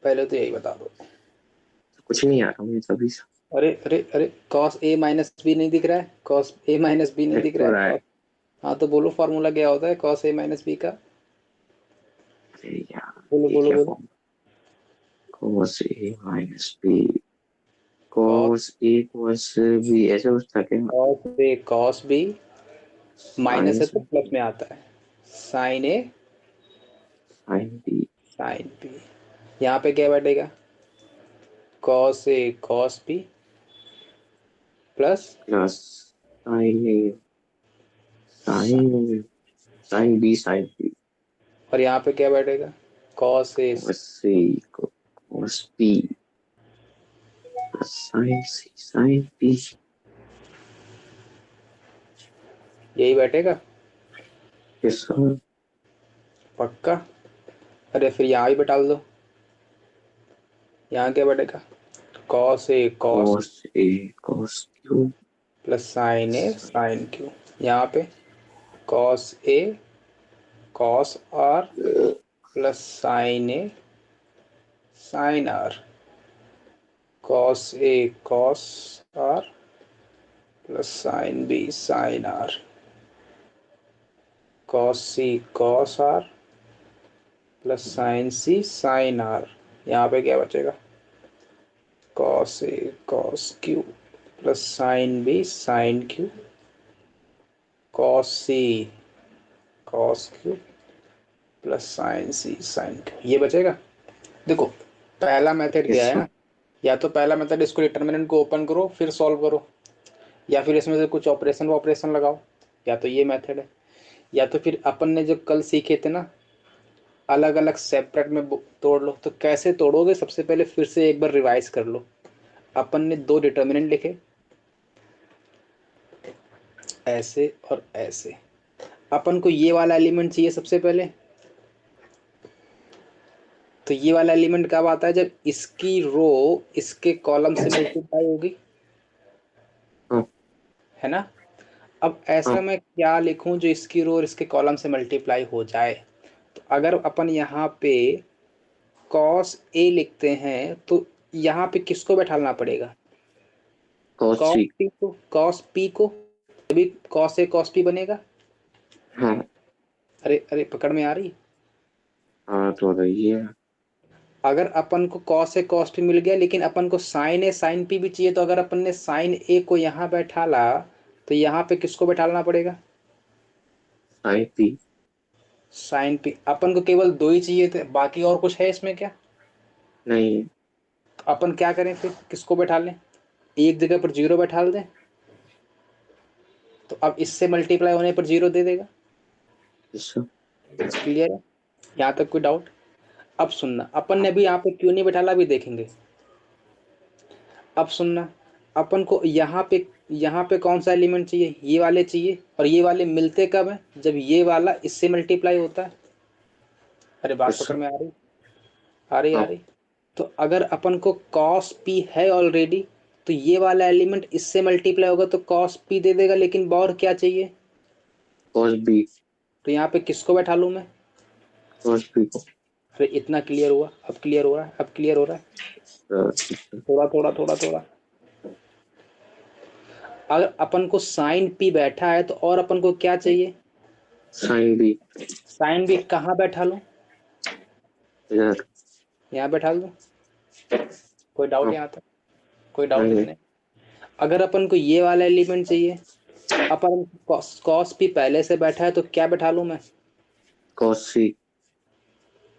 पहले तो यही बता दो। कुछ नहीं आ रहा मुझे तभी से। अरे अरे अरे, कॉस ए माइनस बी नहीं दिख रहा है? कॉस ए माइनस बी नहीं देख दिख रहा तो है? रहा है। कॉस। हाँ तो बोलो, फॉर्मूला क्या होता है कॉस ए माइनस बी का? अरे यार, बोलो ये बोलो क्या बोलो। Form? cos a minus b, cos cos a cos b ऐसे कुछ था क्या? कॉस बी, माइनस साइन है तो से प्लस में आता है। साइन ए साइन b साइन बी। यहाँ पे क्या बैठेगा? Cos A cos B plus plus sine a sine sine b sine b और यहाँ पे क्या बैठेगा? Cos A. cos a cos b plus sine c sine b। यही बैठेगा यस सर। पक्का? अरे फिर यहाँ भी बैठा दो। यहाँ क्या बैठेगा? Cos A cos cos a cos q plus sine A sine q. यहाँ पे cos A cos are plus sine A sine r. Cos A cos are plus sine B sine r. Cos C cos are plus sine C sine r. यहाँ पे क्या बचेगा? Cos ए cos q plus sine B sine q. Cos सी cos q plus sine सी sine q, ये बचेगा। देखो, पहला method क्या yes है सर। ना, या तो पहला मेथड इसको डिटर्मिनेंट को ओपन करो फिर सॉल्व करो, या फिर इसमें से कुछ ऑपरेशन ऑपरेशन लगाओ, या तो ये मेथड है, या तो फिर अपन ने जो कल सीखे थे ना, अलग अलग सेपरेट में तोड़ लो। तो कैसे तोड़ोगे, सबसे पहले फिर से एक बार रिवाइज कर लो। अपन ने दो डिटर्मिनेंट लिखे, ऐसे और ऐसे। अपन को ये वाला एलिमेंट चाहिए सबसे पहले। तो ये वाला एलिमेंट कब आता है? जब इसकी रो इसके कॉलम से मल्टीप्लाई होगी, हाँ है ना। अब ऐसा हाँ। मैं क्या लिखूं जो इसकी रो और इसके कॉलम से मल्टीप्लाई हो जाए? तो अगर अपन यहाँ पे कॉस ए लिखते हैं तो यहाँ पे किसको बैठालना पड़ेगा? cos cos c। पी को, कॉस पी को, तभी कॉस ए कॉस पी बनेगा। हाँ अरे अरे, पकड़ में आ रही? हाँ तो रही है। अगर अपन को कॉस ए कॉस पी मिल गया, लेकिन अपन को साइन ए साइन पी भी चाहिए, तो अगर अपन ने साइन ए को यहाँ बैठाला तो यहाँ पे किसको बैठालना पड़ेगा? Sine p। Sine p. अपन को केवल दो ही चाहिए थे, बाकी और कुछ है इसमें क्या? नहीं। तो अपन क्या करें फिर, किसको बैठा लें? एक जगह पर जीरो बैठा दें, तो अब इससे मल्टीप्लाई होने पर जीरो दे देगा। Yes sir. क्लियर है? यहाँ तक कोई डाउट? अब सुनना, अपन ने अभी यहाँ पे क्यों नहीं बैठाला अभी देखेंगे। अब सुनना, अपन को यहाँ पे कौन सा एलिमेंट चाहिए? ये वाले चाहिए। और ये वाले मिलते कब है? जब ये वाला इससे मल्टीप्लाई होता है। अरे बात यस पकड़ सर। में आ रही? आ रही आ हाँ रही। तो अगर अपन को कॉस पी है ऑलरेडी, तो ये वाला एलिमेंट इससे मल्टीप्लाई होगा तो कॉस पी दे देगा, लेकिन और क्या चाहिए? cos b तो यहाँ पे किसको बैठा लूँ मैं? cos b को। अरे इतना क्लियर हुआ? अब क्लियर हो रहा है? अब क्लियर हो रहा है? थोड़ा थोड़ा थोड़ा थोड़ा। अगर अपन को साइन पी बैठा है तो और अपन को क्या चाहिए? साइन b साइन भी कहाँ बैठा लूँ? इधर। यहाँ बैठा लूँ? कोई डाउट हाँ। यहाँ तक? कोई डाउट नहीं। इसमें? अगर अपन को ये वाला एलिमेंट चाहिए, अपन कॉस पी पहले से बैठा है तो क्या बैठा लूँ मैं? cos c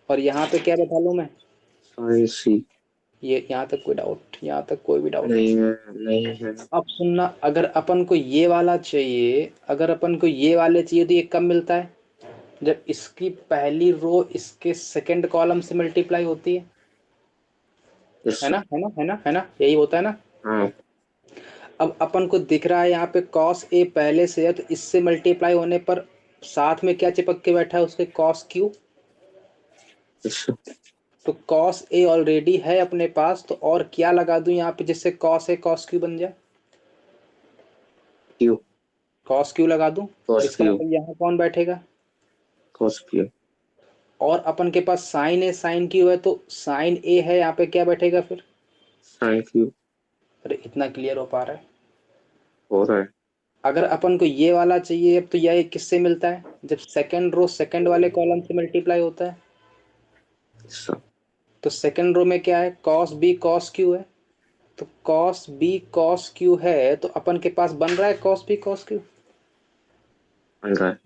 और यहाँ पे क्या बैठा लूँ मैं? sin c। ये यहाँ तक कोई डाउट? यहाँ तक कोई भी डाउट? नहीं है नहीं है। अब सुनना, अगर अपन को ये वाला चाहिए, अगर अपन को ये वाले चाहिए तो ये कब मिलता है? जब इसकी पहली रो इसके सेकंड कॉलम से मल्टीप्लाई होती यस है सर। ना, है ना, है ना, है ना, यही होता है ना। हाँ अब अपन को दिख रहा है यहाँ पे कॉस ए पहले से है, तो इससे मल्टीप्लाई होने पर साथ में क्या चिपक के बैठा है उसके? Cos Q. Yes sir. तो कॉस ए ऑलरेडी है अपने पास, तो और क्या लगा दूं यहाँ पे जिससे कॉस ए कॉस क्यू बन जाए? q कॉस क्यू लगा दूं, cos इसका q मतलब यहाँ कौन बैठेगा? cos q और अपन के पास साइन ए साइन क्यू है, तो साइन ए है, यहाँ पे क्या बैठेगा फिर? Sine Q. अरे इतना क्लियर हो पा रहा है? हो रहा है। अगर अपन को ये वाला चाहिए तो यह किससे मिलता है? जब सेकंड रो सेकंड वाले कॉलम से मल्टीप्लाई होता है। अच्छा। तो सेकंड रो में क्या है? कॉस बी कॉस क्यू है। तो कॉस बी कॉस क्यू है, तो अपन के पास बन रहा है कॉस बी कॉस क्यू। बन रहा है।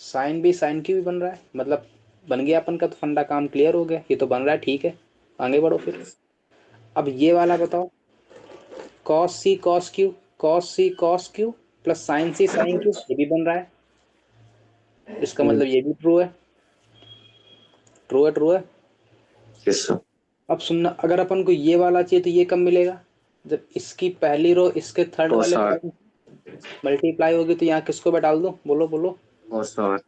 साइन बी साइन क्यू भी बन रहा है, मतलब बन गया अपन का, तो फंडा काम क्लियर हो गया। ये तो बन रहा है, ठीक है, आगे बढ़ो फिर। अब ये वाला बताओ, कॉस सी कॉस क्यू, कॉस सी कॉस क्यू प्लस साइन सी साइन क्यू, ये भी बन रहा है। इसका हम्म। मतलब ये भी ट्रू है, ट्रू है, ट्रू है। Yes sir. अब सुनना, अगर अपन को ये वाला चाहिए तो ये कब मिलेगा? जब इसकी पहली रो इसके थर्ड कॉस वाले आर। कॉलम मल्टीप्लाई होगी, तो यहाँ किसको बैठा दूं? बोलो बोलो। Cos R.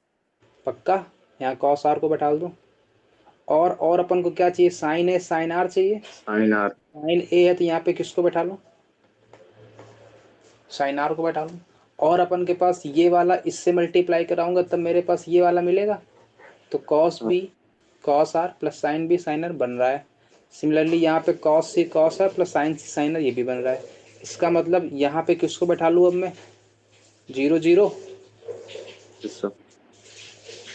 पक्का? यहाँ कॉस आर को बैठा दूं। और अपन को क्या चाहिए? साइन ए साइन आर चाहिए। Sine R. साइन ए है, तो यहाँ पे किसको बैठा लूं? साइन आर को बैठा लूं। और अपन के पास ये वाला इससे मल्टीप्लाई कराऊंगा तब मेरे पास ये वाला मिलेगा। तो cos B cos are plus sine B sine R बन रहा है। सिमिलरली यहाँ पे cos C cos are plus sine C sine R, ये भी बन रहा है। इसका मतलब यहाँ पे किसको बैठा लूँ अब मैं? Zero zero. Yes sir.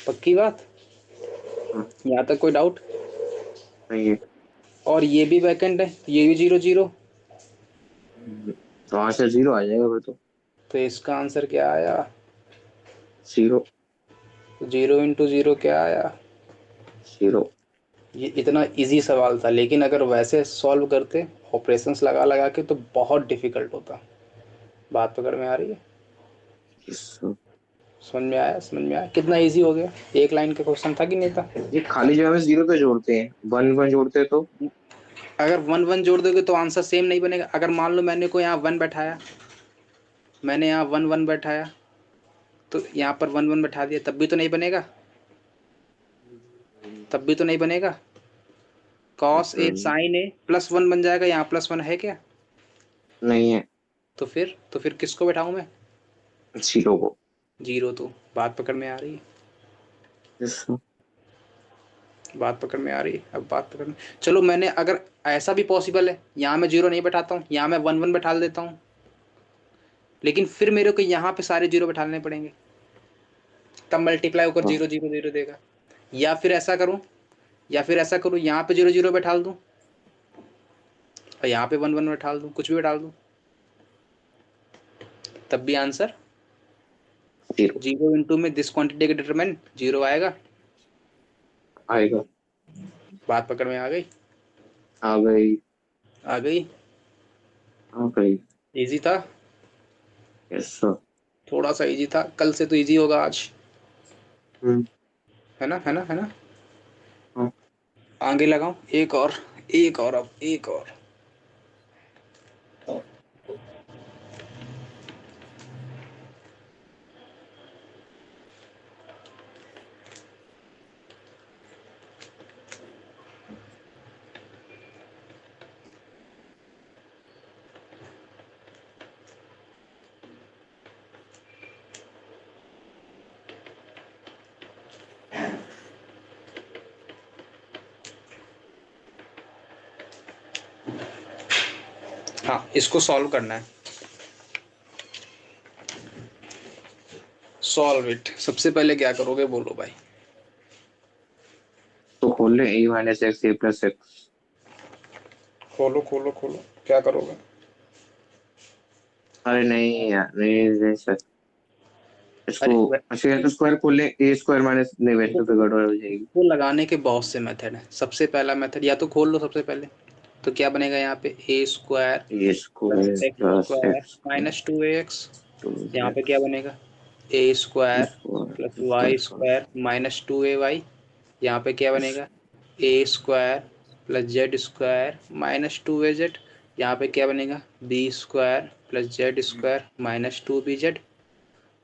पक्की बात? हाँ, यहाँ तक कोई डाउट? नहीं है। और ये भी वैकेंट है, तो ये भी जीरो जीरो। तो वहां से जीरो आ जाएगा फिर तो। तो इसका आंसर क्या आया? जीरो। तो जीरो इंटू जीरो क्या आया? जीरो। ये इतना इजी सवाल था, लेकिन अगर वैसे सॉल्व करते ऑपरेशंस लगा लगा के तो बहुत डिफिकल्ट होता। बात पकड़ में आ रही है? Yes sir. समझ में आया? समझ में आया कितना इजी हो गया? एक लाइन का क्वेश्चन था कि नहीं था? ये खाली जगह में जीरो पे जोड़ते हैं, वन वन जोड़ते हैं तो। अगर वन वन जोड़ दोगे तो आंसर सेम नहीं बनेगा। अगर मान लो मैंने को यहाँ वन बैठाया, मैंने यहाँ वन वन बैठाया, तो यहाँ पर वन वन बैठा दिया, तब भी तो नहीं बनेगा। तब भी तो नहीं बनेगा। Cos A sign A plus one बन जाएगा, यहाँ प्लस वन है क्या? नहीं है। तो फिर किसको बैठाऊँ मैं? जीरो को। जीरो। तो बात पकड़ में आ रही है? Yes sir. बात पकड़ में आ रही है? अब बात पकड़ में, चलो मैंने, अगर ऐसा भी पॉसिबल है, यहाँ मैं जीरो नहीं बैठाता हूँ, यहाँ मैं वन वन बैठा देता हूँ, लेकिन फिर मेरे को यहाँ पे सारे जीरो बैठाने पड़ेंगे, तब मल्टीप्लाई होकर हाँ। जीरो जीरो जीरो देगा। या फिर ऐसा करूँ, यहाँ पे जीरो जीरो बैठा दूँ और यहाँ पे वन वन बैठा दूँ, कुछ भी बैठा दूँ, तब भी आंसर जीरो जीरो इंटू में दिस क्वांटिटी का डिटरमिनेंट जीरो आएगा। आएगा। बात पकड़ में आ गई? आ गई। आ गई? आ गई। इजी था? Yes sir. थोड़ा सा इजी था, कल से तो इजी होगा आज। हम्म। है ना? है ना? है ना? हाँ। आगे लगाओ एक और, एक और, अब एक और। हाँ, इसको सॉल्व करना है। Solve it. सबसे पहले क्या करोगे बोलो भाई? तो खोल ले ए माइनस एक्स ए प्लस एक्स। खोलो खोलो खोलो, क्या करोगे? अरे नहीं यार, नहीं नहीं सर। इसको अरे अच्छा या तो स्क्वायर खोल ले, ए स्क्वायर माइनस, नहीं वैसे तो फिर गड़बड़ हो जाएगी। वो लगाने के बहुत से मेथड हैं। सबसे पहला मेथड, या तो खोल लो सबसे पहले, तो क्या बनेगा यहाँ पे? A square a plus square x plus square x minus two a x. Two यहाँ पे क्या एक्स बनेगा? A square square plus y plus square minus two a y. यहाँ पे क्या बनेगा? A square plus z square minus two a z. यहाँ पे क्या बनेगा? B square plus z square minus two b z.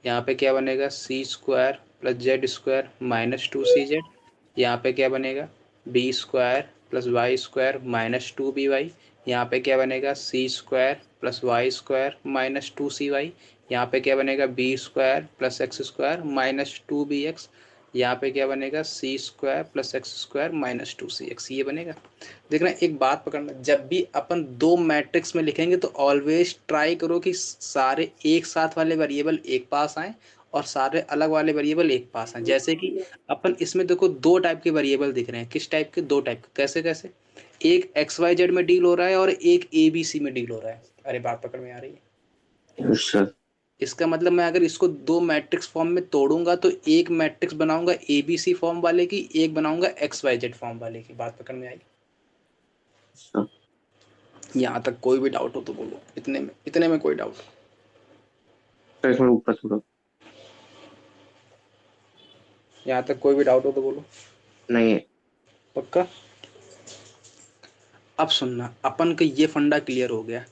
यहाँ पे क्या बनेगा? सी square plus z square minus two C Z. यहाँ पे क्या बनेगा? B square plus Y square minus two B Y. यहाँ पे क्या बनेगा? सी square plus Y square minus two C Y. यहाँ पे क्या बनेगा? B square plus X square minus two B X. यहाँ पे क्या बनेगा, सी square plus X square minus 2cx, ये बनेगा। देखना एक बात पकड़ना, जब भी अपन दो मैट्रिक्स में लिखेंगे तो ऑलवेज ट्राई करो कि सारे एक साथ वाले वेरिएबल एक पास आए और सारे अलग वाले वेरिएबल एक पास आए। जैसे कि अपन इसमें देखो दो टाइप के वेरिएबल दिख रहे हैं, किस टाइप के, दो टाइप के, कैसे कैसे, एक एक्स वाई जेड में डील हो रहा है और एक ए बी सी में डील हो रहा है। अरे बात पकड़ में आ रही है। Yes sir. इसका मतलब मैं अगर इसको दो मैट्रिक्स फॉर्म में तोड़ूंगा तो एक मैट्रिक्स बनाऊंगा ए बी सी फॉर्म वाले की, एक बनाऊंगा एक्स वाई जेड फॉर्म वाले की। बात पकड़ में आई? सर यहाँ तक कोई भी डाउट हो तो बोलो, इतने में कोई डाउट? इसमें ऊपर थोड़ा। यहाँ तक कोई भी डाउट हो तो बोलो। नहीं है। पक्का? अब सुनना, अपन का ये फंडा क्लियर हो गया।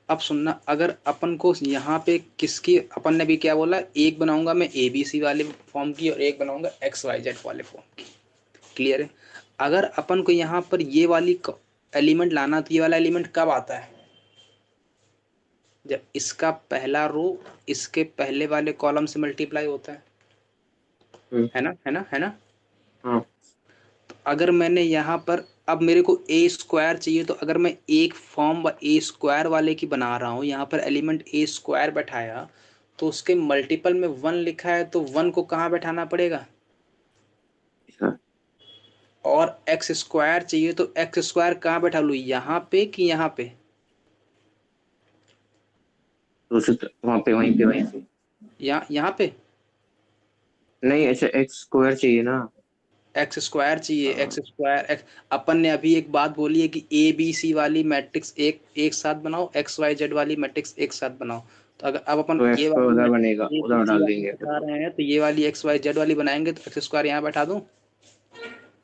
अब सुनना, अगर अपन को यहाँ पे किसकी, अपन ने भी क्या बोला, एक बनाऊंगा मैं ए बी सी वाले फॉर्म की और एक बनाऊंगा एक्स वाई जेड वाले फॉर्म की। क्लियर है? अगर अपन को यहाँ पर ये वाली एलिमेंट लाना तो ये वाला एलिमेंट कब आता है, जब इसका पहला रो इसके पहले वाले कॉलम से मल्टीप्लाई होता है ना, है ना, है ना? हाँ। तो अगर मैंने यहाँ पर, अब मेरे को ए स्क्वायर चाहिए, तो अगर मैं एक फॉर्म ए स्क्वायर वाले की बना रहा हूँ, यहाँ पर एलिमेंट ए स्क्वायर बैठाया तो उसके मल्टीपल में वन लिखा है, तो वन को कहाँ बैठाना पड़ेगा? सर और एक्स स्क्वायर चाहिए तो एक्स स्क्वायर कहाँ बैठा लूँ, यहाँ पे कि यहाँ पे? वहाँ पे, वहीं पे। यहाँ पे। नहीं अच्छा, एक्स स्क्वायर चाहिए ना। एक्स स्क्वायर चाहिए, हाँ। X square x. अपन ने अभी एक बात बोली है कि ए बी सी वाली मैट्रिक्स एक एक साथ बनाओ, एक्स वाई जेड वाली मैट्रिक्स एक साथ बनाओ। तो अगर अब अपन तो ये एक्स वाली उधर मैट्रिक्स बनेगा, ए बी उधर सी डाल वाली देंगे फिर बता तो। रहे हैं, तो ये वाली एक्स वाई जेड वाली बनाएंगे तो एक्स स्क्वायर यहाँ बैठा दूँ,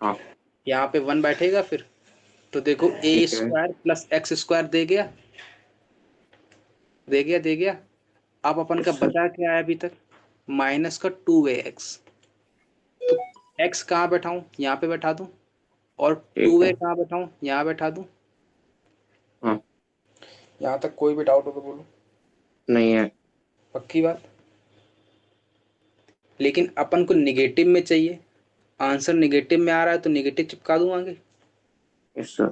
हाँ यहाँ पे वन बैठेगा फिर। तो देखो ए ठीक है। स्क्वायर प्लस एक्स स्क्वायर दे गया, दे गया, दे गया। अब अपन का यस सर। बचा क्या है अभी तक, माइनस का 2x। तो x कहाँ बैठाऊँ, यहाँ पे बैठा दूँ, और ठीक 2a है। कहाँ बैठाऊँ, यहाँ बैठा दूँ। हाँ। यहाँ तक कोई भी डाउट हो तो बोलो। नहीं है। पक्की बात? लेकिन अपन को निगेटिव में चाहिए, आंसर निगेटिव में आ रहा है तो निगेटिव चिपका दूं आगे। Yes sir.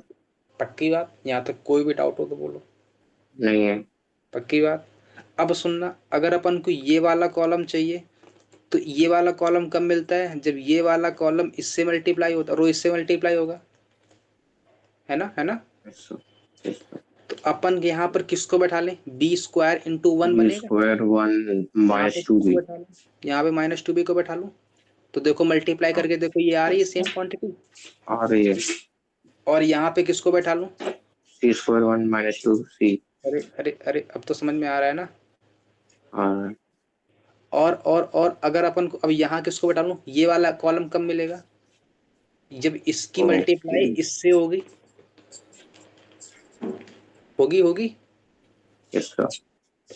पक्की बात? यहाँ तक कोई भी डाउट हो तो बोलो। नहीं है। पक्की बात? अब सुनना, अगर अपन को ये वाला कॉलम चाहिए तो ये वाला कॉलम कब मिलता है, जब ये वाला कॉलम इससे मल्टीप्लाई होता, रो इससे मल्टीप्लाई होगा, है ना, है ना? Yes sir. Yes sir. तो अपन यहाँ पर किसको बैठा लें, B square into one B बनेगा। स्क्वायर वन यहाँ पे माइनस टू किसको बी। बैठा लूँ, यहाँ पे माइनस टू बी को बैठा लूँ। तो देखो मल्टीप्लाई हाँ करके देखो, ये आ रही है सेम क्वांटिटी। आ रही है। और यहाँ पे किसको बैठा लूँ, सी स्क्वायर वन माइनस टू सी। अरे अरे अरे, अब तो समझ में आ रहा है ना? हाँ। और अगर अपन को अब यहाँ किसको बैठा लूँ, ये वाला कॉलम कब मिलेगा, जब इसकी ओके। मल्टीप्लाई इससे होगी, होगी होगी। Yes sir.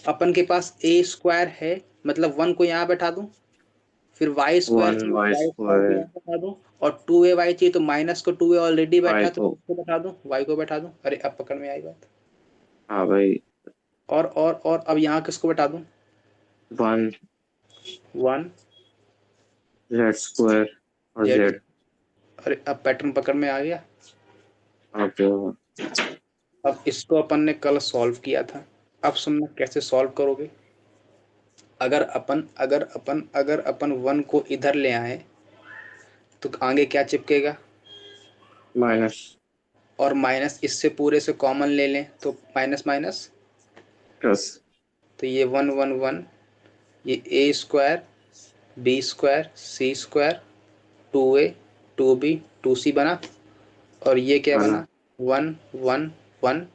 अपन के पास ए स्क्वायर है, मतलब वन को यहाँ बैठा दूं, फिर वाई स्क्वायर वन चाहिए, वाई वाई स्क्वायर को स्क्वायर। यहाँ बैठा दूं, और 2a y चाहिए तो माइनस को 2a ऑलरेडी बैठा वाई है तो को। किसको बैठा दूं, y को बैठा दूं। अरे अब पकड़ में आई बात। हाँ भाई। और अब यहाँ किसको बैठा दूं, वन वन जेड स्क्वायर और जेड। जेड। अरे अब पैटर्न पकड़ में आ गया। ओके। अब इसको अपन ने कल सॉल्व किया था। अब सुनना कैसे सॉल्व करोगे। अगर अपन वन को इधर ले आए तो आगे क्या चिपकेगा, माइनस। और माइनस इससे पूरे से कॉमन ले लें तो माइनस माइनस, प्लस। तो ये वन वन वन, ये A square B square C square 2a 2b 2c बना। और ये क्या बना। बना, one one one,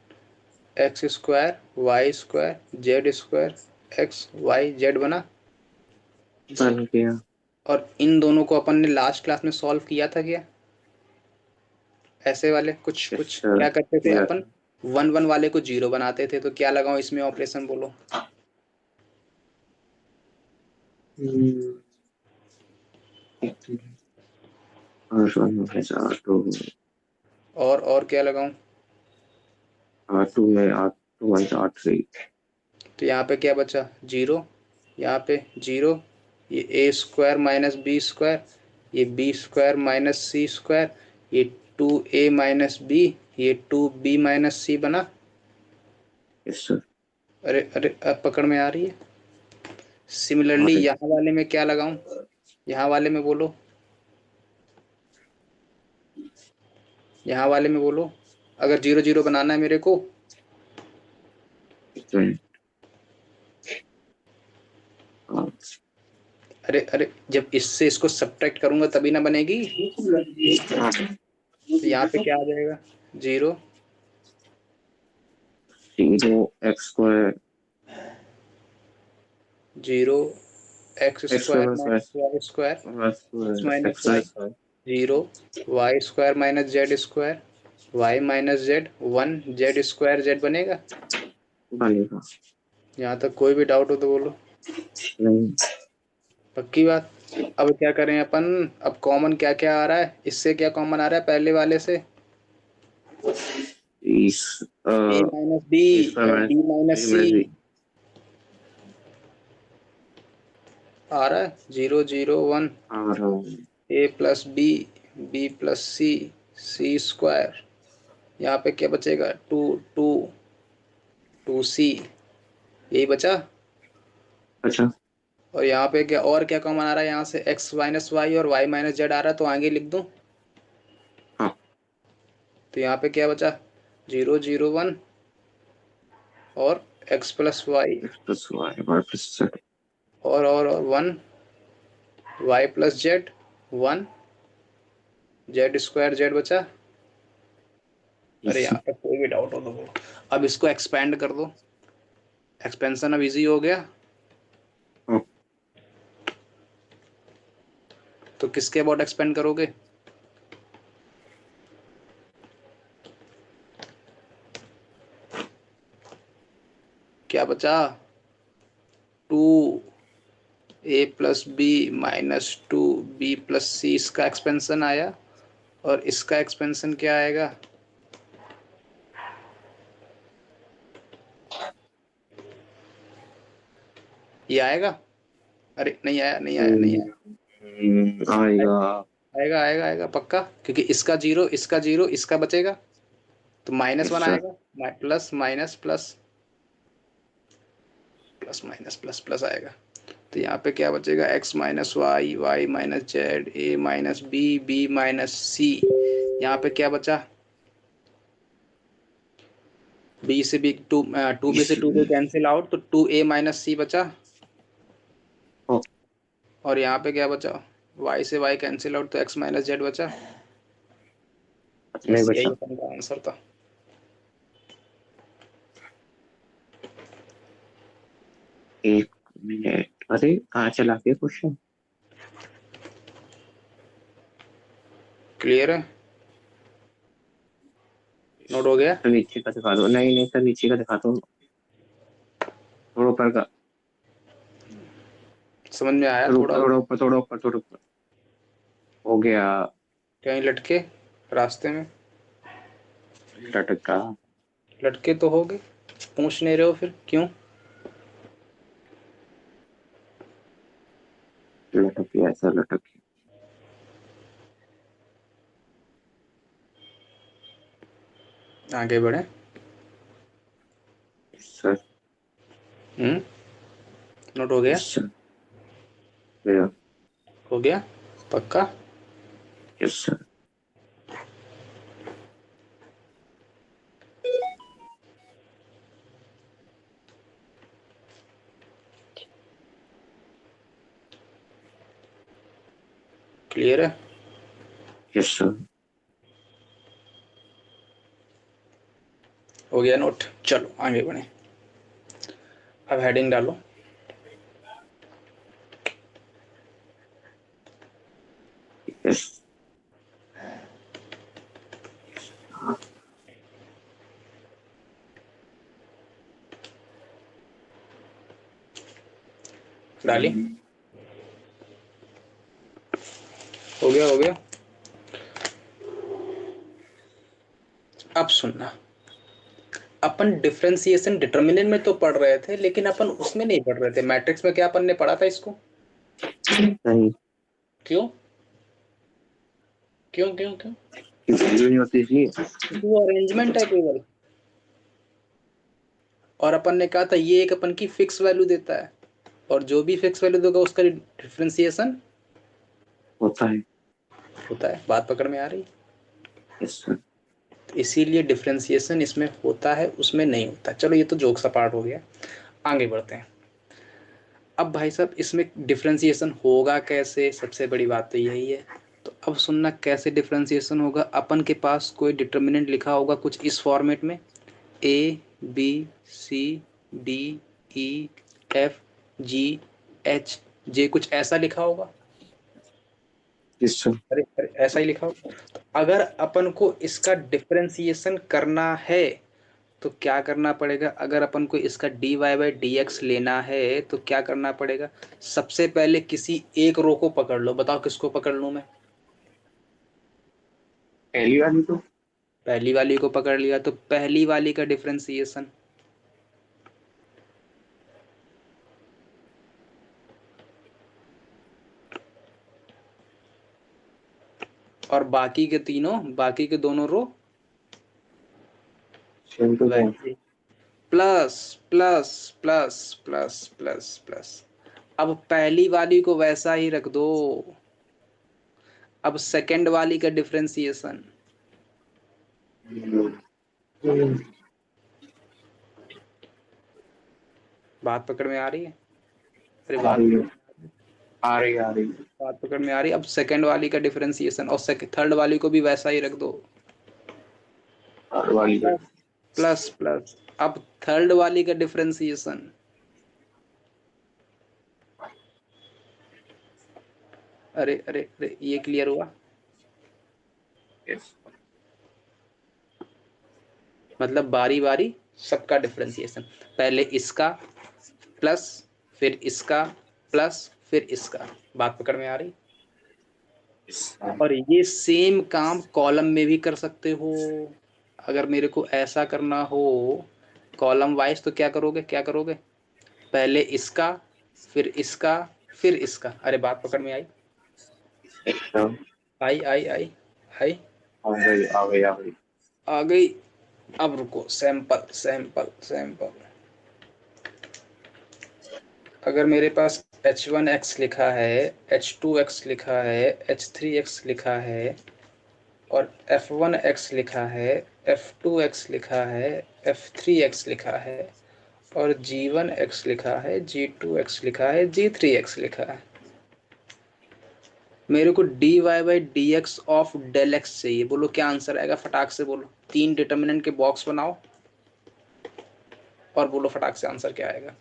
X square Y square Z square X Y Z बना। बन गया। और इन दोनों को अपन ने लास्ट क्लास में सॉल्व किया था क्या, ऐसे वाले कुछ यस कुछ सर क्या करते थे किया अपन, था। वन वन वाले को जीरो बनाते थे, तो क्या लगाऊं इसमें ऑपरेशन बोलो। हम्म, और वन माइनस आर टू। और क्या लगाऊं, आर टू में R two one R three. तो यहाँ पे क्या बचा जीरो, यहाँ पे जीरो, ये A square minus B square ये बी स्क्वायर माइनस सी स्क्वायर, ये 2a माइनस बी, ये 2b माइनस सी बना। Yes sir. अरे अरे अब पकड़ में आ रही है। सिमिलरली यहाँ वाले में क्या लगाऊं, यहाँ वाले में बोलो, यहाँ वाले में बोलो, अगर 0 0 बनाना है मेरे को। अरे अरे जब इससे इसको सब्ट्रैक्ट करूंगा तभी ना बनेगी। तो यहाँ पे क्या आ जाएगा, 0 X square 0 X square minus Y square minus Y, 0 Y square minus Z square, Y minus Z 1 Z square Z बनेगा। बनेगा। यहाँ तक कोई भी डाउट हो तो बोलो। नहीं। पक्की बात। अब क्या करें अपन, अब कॉमन क्या क्या आ रहा है, इससे क्या कॉमन आ रहा है पहले वाले से, ए माइनस बी और डी माइनस सी आ रहा है, 0 0 1 ए प्लस बी, बी प्लस सी, सी स्क्वायर, यहाँ पे क्या बचेगा 2 2 2c, यही बचा। अच्छा। और यहाँ पे क्या, और क्या कॉमन आ रहा है यहाँ से, x माइनस वाई और y माइनस जेड आ रहा है, तो आगे लिख दूं। हाँ। तो यहाँ पे क्या बचा, 0 0 1 और x प्लस वाई और 1 y plus Z 1 Z square Z बचा। अरे यहाँ पे कोई भी डाउट हो तो बोलो। अब इसको एक्सपेंड कर दो, एक्सपेंशन अब इजी हो गया। तो किसके अबाउट एक्सपेंड करोगे, क्या बचा 2 A plus B minus 2 B plus C, इसका एक्सपेंशन आया। और इसका एक्सपेंशन क्या आएगा, ये आएगा। अरे नहीं आया नहीं आया नहीं आया, आएगा। आएगा आएगा आएगा पक्का, क्योंकि इसका 0 इसका 0 इसका बचेगा, तो -1 आएगा, plus minus plus plus minus plus plus आएगा। तो यहाँ पे क्या बचेगा, x minus Y, Y minus Z, A minus B, B minus C. यहाँ पे क्या बचा, बी से बी 2 बी से 2 कैंसिल आउट, तो 2a माइनस सी बचा। और यहाँ पे क्या बचा, y से y कैंसिल आउट, तो x माइनस जेड बचा। बस यही अपन का आंसर था। एक मिनट, अरे कहाँ चला गया क्वेश्चन। क्लियर है, नोट हो गया। तो नीचे का दिखा दो, नहीं नहीं सर नीचे का दिखा दो, थोड़ा ऊपर का, समझ में आया, थोड़ा थोड़ा ऊपर थोड़ा ऊपर थोड़ा ऊपर हो गया। कहीं लटके रास्ते में, लटका। लटके तो हो गए, पूछ नहीं रहे हो फिर क्यों। लटक गया, ऐसा लटक गया। आगे बढ़े। सर। नोट हो गया, सर। हो गया पक्का। Yes sir. क्लियर है, यस सर। हो गया नोट, चलो आगे बढ़े। अब हेडिंग डालो। यस। डाली, हो गया हो गया। अब सुनना, अपन डिफरेंशिएशन डिटर्मिनेंट में तो पढ़ रहे थे, लेकिन अपन उसमें नहीं पढ़ रहे थे, मैट्रिक्स में क्या अपन ने पढ़ा था इसको, नहीं। क्यों। क्यों क्यों क्यों? कि वैल्यू नहीं होती इसलिए। वो अरेंजमेंट है केवल, और अपन ने कहा था ये एक अपन की फिक्स वैल्यू देता है, और जो भी फिक्स वैल्यू देगा उसका डिफरेंशिएशन होता है। होता है। बात पकड़ में आ रही? Yes sir. तो इसीलिए डिफरेंशिएशन इसमें होता है, उसमें नहीं होता। चलो ये तो जोक सा पार्ट हो गया, आगे बढ़ते हैं। अब भाई साहब इसमें डिफरेंशिएशन होगा कैसे, सबसे बड़ी बात तो यही है। तो अब सुनना कैसे डिफरेंशिएशन होगा। अपन के पास कोई डिटर्मिनेंट लिखा होगा कुछ इस फॉर्मेट में, A B C D E F G H J, कुछ ऐसा लिखा होगा। Yes sir. अरे अरे ऐसा ही लिखा होगा। तो अगर अपन को इसका डिफरेंशिएशन करना है तो क्या करना पड़ेगा? अगर अपन को इसका dy बाई डी एक्स लेना है तो क्या करना पड़ेगा? सबसे पहले किसी एक रो को पकड़ लो। बताओ किसको पकड़ लूं मैं? पहली वाली तो। पहली वाली को पकड़ लिया, तो पहली वाली का डिफरेंशिएशन, और बाकी के तीनों, बाकी के दोनों रो सेम टू सेम। वैसे plus plus plus plus plus plus. अब पहली वाली को वैसा ही रख दो। अब सेकंड वाली का डिफरेंशिएशन, बात पकड़ में आ रही है? अरे आ बात रही है, पकड़, आ रही है, आ रही है। बात पकड़ में आ रही है? अब सेकंड वाली का डिफरेंशिएशन और थर्ड वाली को भी वैसा ही रख दो। और वाली का। Plus plus plus. अब थर्ड वाली का डिफरेंशिएशन, अरे अरे अरे ये क्लियर हुआ? यस। मतलब बारी बारी सबका डिफरेंशिएशन, पहले इसका प्लस, फिर इसका प्लस, फिर इसका। बात पकड़ में आ रही? और ये सेम काम कॉलम में भी कर सकते हो। अगर मेरे को ऐसा करना हो कॉलम वाइज, तो क्या करोगे, क्या करोगे? पहले इसका, फिर इसका, फिर इसका। अरे बात पकड़ में आई? एकदम। आई आई आई आई आ गई, आ गई, आ गई। आ गई। अब रुको, सैंपल सैंपल सैंपल। अगर मेरे पास h1x लिखा है, h2x लिखा है, h3x लिखा है, और f1x लिखा है, f2x लिखा है, f3x लिखा है, और g1x लिखा है, g2x लिखा है, g3x लिखा है। मेरे को dy by D x of del X चाहिए। बोलो क्या आंसर आएगा, फटाक से बोलो। तीन डिटर्मिनेंट के बॉक्स बनाओ और बोलो फटाक से आंसर क्या आएगा।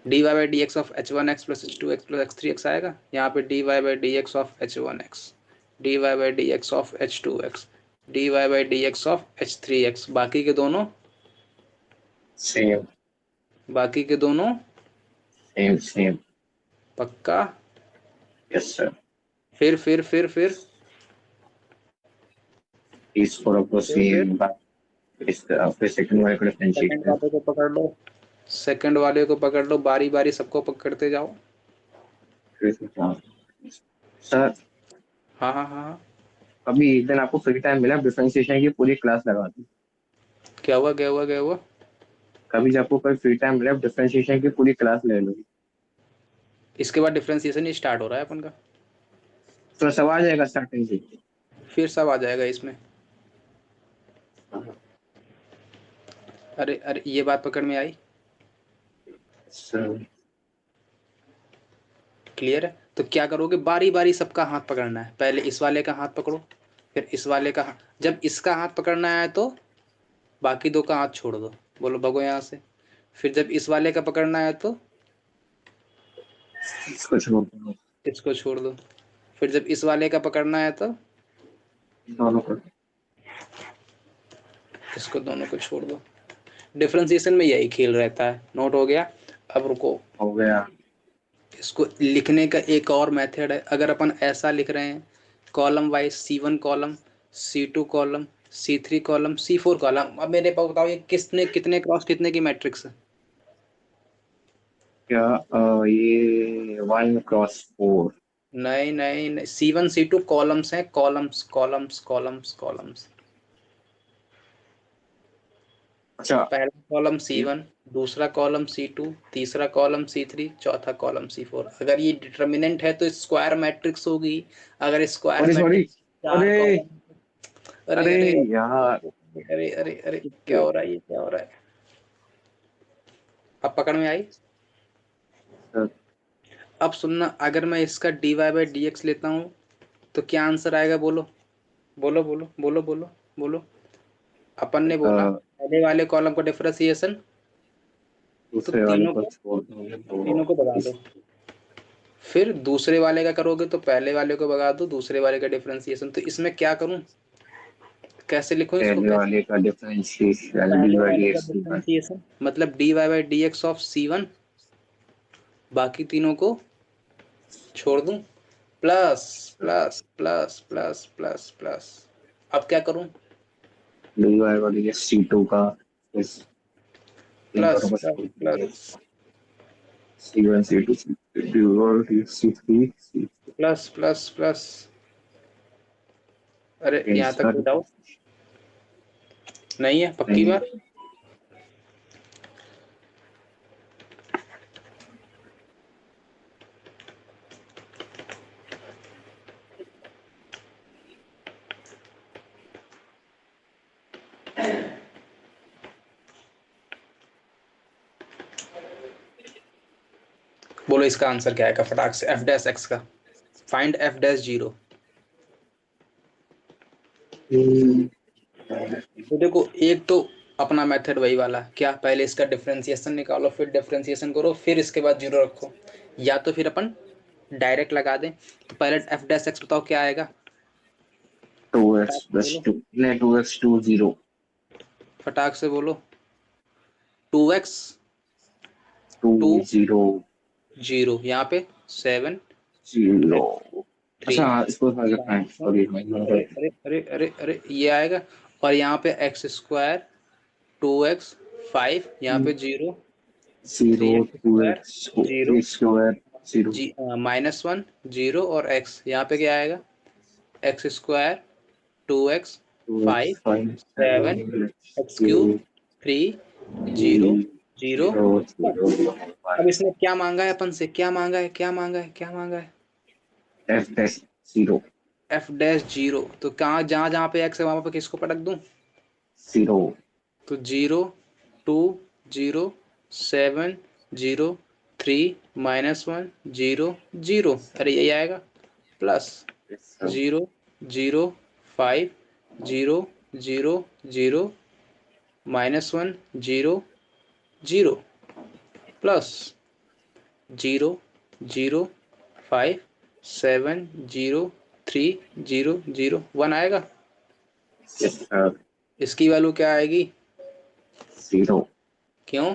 dy by D x of h1x plus h2x plus x3x आएगा। यहाँ पे dy by D x of h1x, dy by D x of h2x, dy by D x of h3x। बाकी के दोनों, सेम। बाकी के दोनों सेम सेम। पक्का? Yes sir. फिर इस फॉर आपको फिर सेम बात। इस फिर सेकंड वाले को डिफरेंशिएट सेकंड करें। वाले को पकड़ लो, सेकंड वाले को पकड़ लो, बारी बारी सबको पकड़ते जाओ। फिर से क्या? सर, हाँ हाँ हाँ हाँ। अभी एक दिन आपको फ्री टाइम मिला, डिफरेंशिएशन की पूरी क्लास लगा दी। क्या हुआ क्या हुआ क्या हुआ? कभी जब आपको कोई फ्री टाइम मिला, डिफरेंशिएशन की पूरी क्लास ले लो। इसके बाद डिफरेंशिएशन ही स्टार्ट हो रहा है अपन का। तो सब आ जाएगा स्टार्टिंग से। फिर सब आ जाएगा इसमें। अरे अरे ये बात पकड़ में आई? सर। क्लियर है? तो क्या करोगे, बारी बारी सबका हाथ पकड़ना है। पहले इस वाले का हाथ पकड़ो, फिर इस वाले का हाथ। जब इसका हाथ पकड़ना है तो बाकी दो का हाथ छोड़ दो। बोलो भगो यहाँ से। फिर जब इस वाले का पकड़ना है तो इसको छोड़ दो। इसको छोड़ दो। फिर जब इस वाले का पकड़ना है तो दोनों को। इसको, दोनों को छोड़ दो। डिफरेंशिएशन में यही खेल रहता है। नोट हो गया? अब रुको, हो गया। इसको लिखने का एक और मेथड है। अगर अपन ऐसा लिख रहे हैं column wise, C1 column, C2 column, C3 column, C4 column. अब मेरे पास बताओ ये किसने कितने क्रॉस कितने की मैट्रिक्स है? क्या ये 1 क्रॉस 4। नहीं नहीं नहीं, C1 C2 कॉलम्स हैं, कॉलम्स कॉलम्स कॉलम्स कॉलम्स। अच्छा पहला कॉलम C1, दूसरा कॉलम C2, तीसरा कॉलम C3, चौथा कॉलम C4। अगर ये डिटर्मिनेंट है तो स्क्वायर मैट्रिक्स होगी। अगर स्क्वायर सॉरी सॉरी। मैट्रिक्स चार अरे कॉलम। अरे अरे अरे यार, अरे अरे अरे, क्या हो रहा है, ये क्या हो रहा है? अब पकड़ में आई। अब सुनना, अगर मैं इसका dy/dx लेता हूँ तो क्या आंसर आएगा? बोलो बोलो बोलो बोलो बोलो बोलो। अपन ने बोला पहले वाले कॉलम का डिफरेंशिएशन, तो दूसरे वाले को छोड़ दोगे तीनों को भगा तो दो। फिर दूसरे वाले का करोगे तो पहले वाले को भगा दो, दूसरे वाले का डिफरेंशिएशन। तो इसमें क्या करूं, कैसे लिखूं इसको, पहले कैसे? वाले का डिफरेंशिएशन पहले वाले का dydx होगा। डिफरेंशिएशन मतलब dy/dx ऑफ C1, बाकी तीनों को छोड़ दूं, plus plus plus plus plus plus. अब क्या करूं? dydx c2 का इस इन प्लस दोनों को प्लस छोड़ देंगे। Plus c1 c2 c3 c3 plus plus plus. अरे यहाँ तक इसका कोई डाउट नहीं है? पक्की नहीं। बात। बोलो इसका आंसर क्या है फटाक से, एफ डैश एक्स का। Find F dash zero. तो देखो, एक तो अपना मेथड वही वाला, क्या पहले इसका डिफरेंशिएशन निकालो, फिर डिफरेंशिएशन करो, फिर इसके बाद जीरो रखो। या तो फिर अपन डायरेक्ट लगा दें। तो पहले एफ डैश एक्स बताओ क्या आएगा? टू फटाक एक्स से प्लस बोलो, टू नहीं 2x 2 0 फटाक से बोलो। 2x 2 टू 0 जीरो, यहाँ पे 7 0। थ्री अच्छा हाँ, इसको समझ सकता है, माइनस वन। सॉरी अरे अरे अरे अरे अरे, ये आएगा। और यहाँ पे एक्स स्क्वायर, 2x 5, यहाँ पे zero, 0 three x 2 square x zero, square 0 जी -1 जीरो, और x यहाँ पे क्या आएगा? X square, 2x 5 5 7 x cube 3 zero 0 zero. 0 बस। 0 अब इसने क्या मांगा है अपन से? क्या मांगा है, क्या मांगा है, क्या मांगा है? f dash 0 F dash zero. तो कहाँ, जहाँ जहाँ पे एक्स है वहां पे किसको पटक दूं? 0 तो 0 2 0 7 0 3 -1 0 0। अरे यही आएगा। प्लस 0 0 5 0 0 -1 0 0 प्लस 0 0 5 7 0 3 0 0 1 आएगा। इसकी वैल्यू क्या आएगी? 0 क्यों?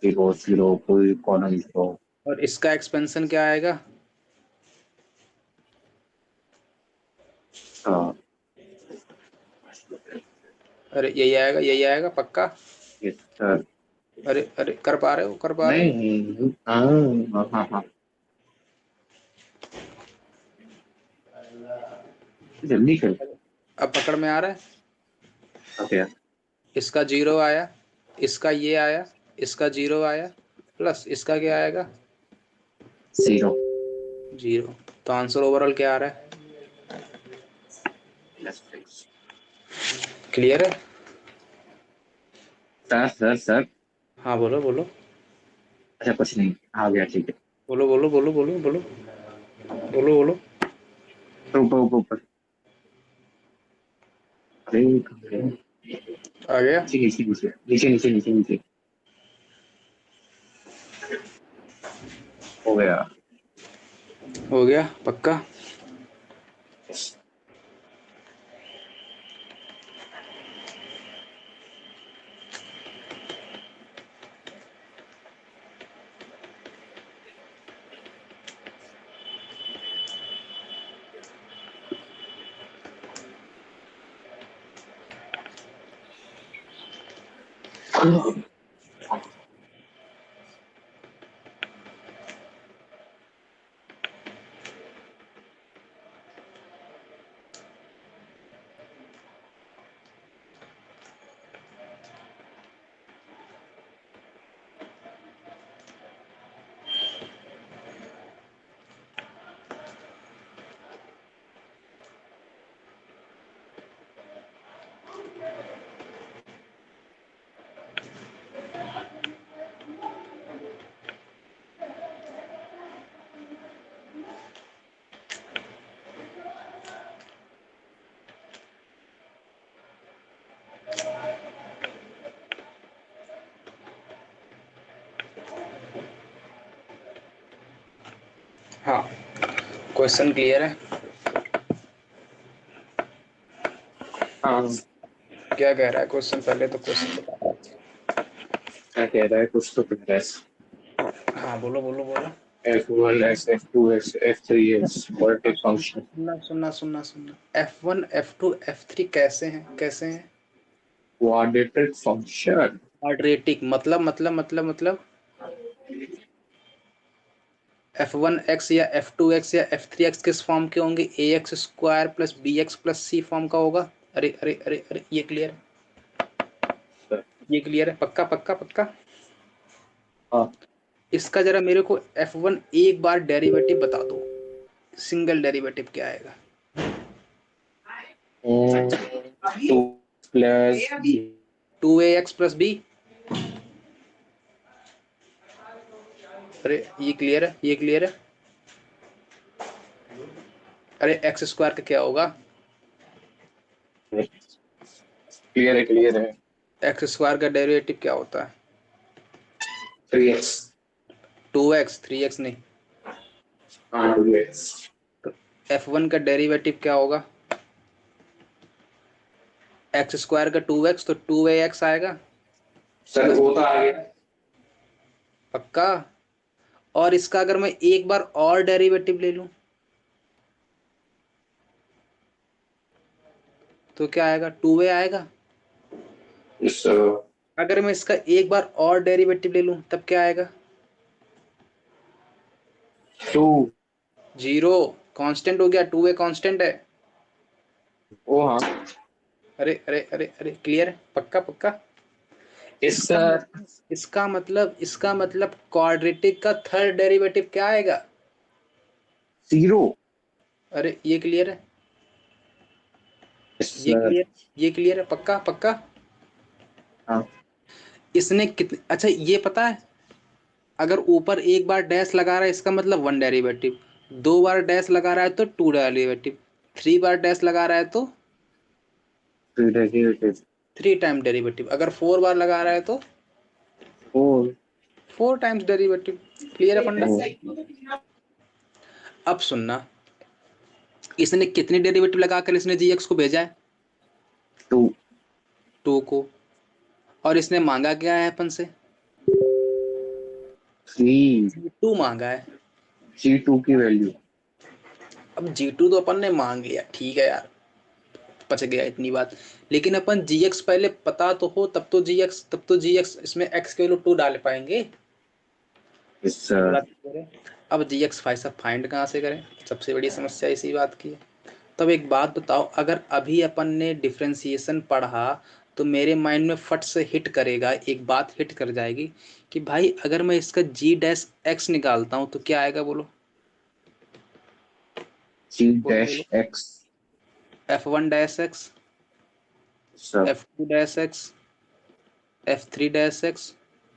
0 0 कोई कॉलम 0। और इसका एक्सपेंशन क्या आएगा? हाँ अरे यही आएगा, यही आएगा पक्का। yes, sir। अरे अरे, कर पा रहे हो, कर पा रहे हो? नहीं हाँ हाँ हाँ हाँ, जल्दी कर। अब पकड़ में आ रहा है। ओके। इसका जीरो आया, इसका ये आया, इसका जीरो आया, प्लस इसका क्या आएगा? 0 जीरो। तो आंसर ओवरऑल क्या आ रहा है? क्लियर है? Sir sir sir. हाँ बोलो बोलो अच्छा कुछ नहीं, आ गया ठीक है। बोलो बोलो बोलो बोलो बोलो बोलो बोलो। ऊपर ऊपर ऊपर। अरे कहाँ गया? आ गया? नीचे नीचे नीचे नीचे नीचे नीचे नीचे हो गया। हो गया पक्का? हाँ, क्वेश्चन क्लियर है? हाँ, क्या कह रहा है क्वेश्चन? पहले तो क्वेश्चन बता। क्या कह रहा है कुछ तो कह रहा है। हाँ, बोलो बोलो बोलो। F1x, F2x, F3x, हाँ, वर्टेक्स फंक्शन। सुनना। F1 F2 F3 कैसे हैं? कैसे हैं? Quadratic function. क्वाड्रेटिक मतलब F1x या F2x या F3x किस फॉर्म के होंगे? ax square plus bx plus C form का होगा। अरे ये क्लियर है? ये क्लियर है? पक्का पक्का पक्का। हाँ, इसका जरा मेरे को F1 एक बार डेरिवेटिव बता दो, सिंगल डेरिवेटिव क्या आएगा? 2 प्लस 2ax प्लस बी। अरे ये क्लियर है? ये क्लियर है? अरे एक्स स्क्वायर का क्या होगा? क्लियर है, क्लियर है। एक्स स्क्वायर का डेरिवेटिव क्या होता है? 3x। 2x। 3x नहीं। हाँ, 2x। तो F1 का डेरिवेटिव क्या होगा? एक्स स्क्वायर का 2x, तो 2ax आएगा। सर प्लस वो तो आ गया। पक्का। और इसका अगर मैं एक बार और डेरिवेटिव ले लूं तो क्या आएगा? 2a आएगा। इस अगर मैं इसका एक बार और डेरिवेटिव ले लूं तब क्या आएगा? 2। जीरो। कांस्टेंट हो गया, 2a कांस्टेंट है। ओ हाँ। अरे क्लियर है? पक्का पक्का। इस इसका इसका मतलब क्वाड्रेटिक का थर्ड डेरिवेटिव क्या आएगा? 0। अरे ये क्लियर है? इस ये क्लियर है? पक्का पक्का। हाँ, इसने कितने, अच्छा ये पता है, अगर ऊपर एक बार डैश लगा रहा है इसका मतलब वन डेरिवेटिव, दो बार डैश लगा रहा है तो टू डेरिवेटिव, थ्री बार डैश लगा रहा है तो डेरिवेटिव थ्री टाइम डेरिवेटिव, अगर फोर बार लगा रहा है तो 4। Four times derivative. क्लियर है फंडा? अब सुनना, इसने कितनी डेरिवेटिव लगाकर इसने जी एक्स को भेजा है? 2। टू को। और इसने मांगा क्या है अपन से? 3। टू मांगा है। G2 की वैल्यू। अब जी टू तो अपन ने मांग लिया, ठीक है यार, बच गया इतनी बात। लेकिन अपन जी एक्स पहले पता तो हो, तब तो जी एक्स इसमें एक्स के वैल्यू टू डाल पाएंगे। इस ये बात clear है? अब जी एक्स भाई साहब फाइंड कहाँ से करें? सबसे बड़ी समस्या इसी बात की है। तब एक बात बताओ, अगर अभी अपन ने डिफ्रेंसिएशन पढ़ा तो मेरे माइंड में फट से हिट करेगा, एक बात हिट कर जाएगी कि भाई अगर मैं इसका जी डैश एक्स निकालता हूँ तो क्या आएगा? बोलो G बोलो डैश बोलो। X. F one dash X, सब F two dash X, F three dash X,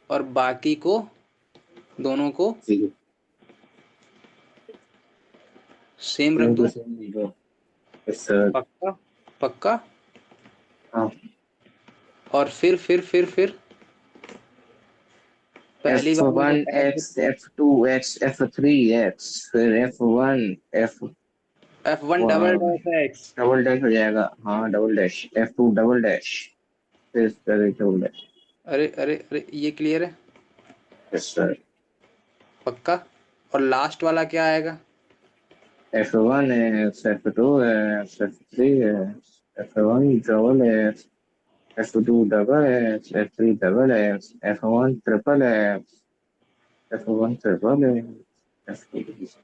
और बाकी को दोनों को 0। सेम रख दूं। 0। इस पक्का पक्का। हाँ, और फिर पहली एफ बार में वन जो x F two x F3 x फिर F1 F F one double dash x. Double dash हो जाएगा। हाँ, double dash F2 double dash फिर डबल डैश। अरे ये क्लियर है? Yes sir. पक्का। और लास्ट वाला क्या आएगा? F1 x F2 x F3 x F1 double x F2 double x F3 double x F1 triple x F1 triple x F2।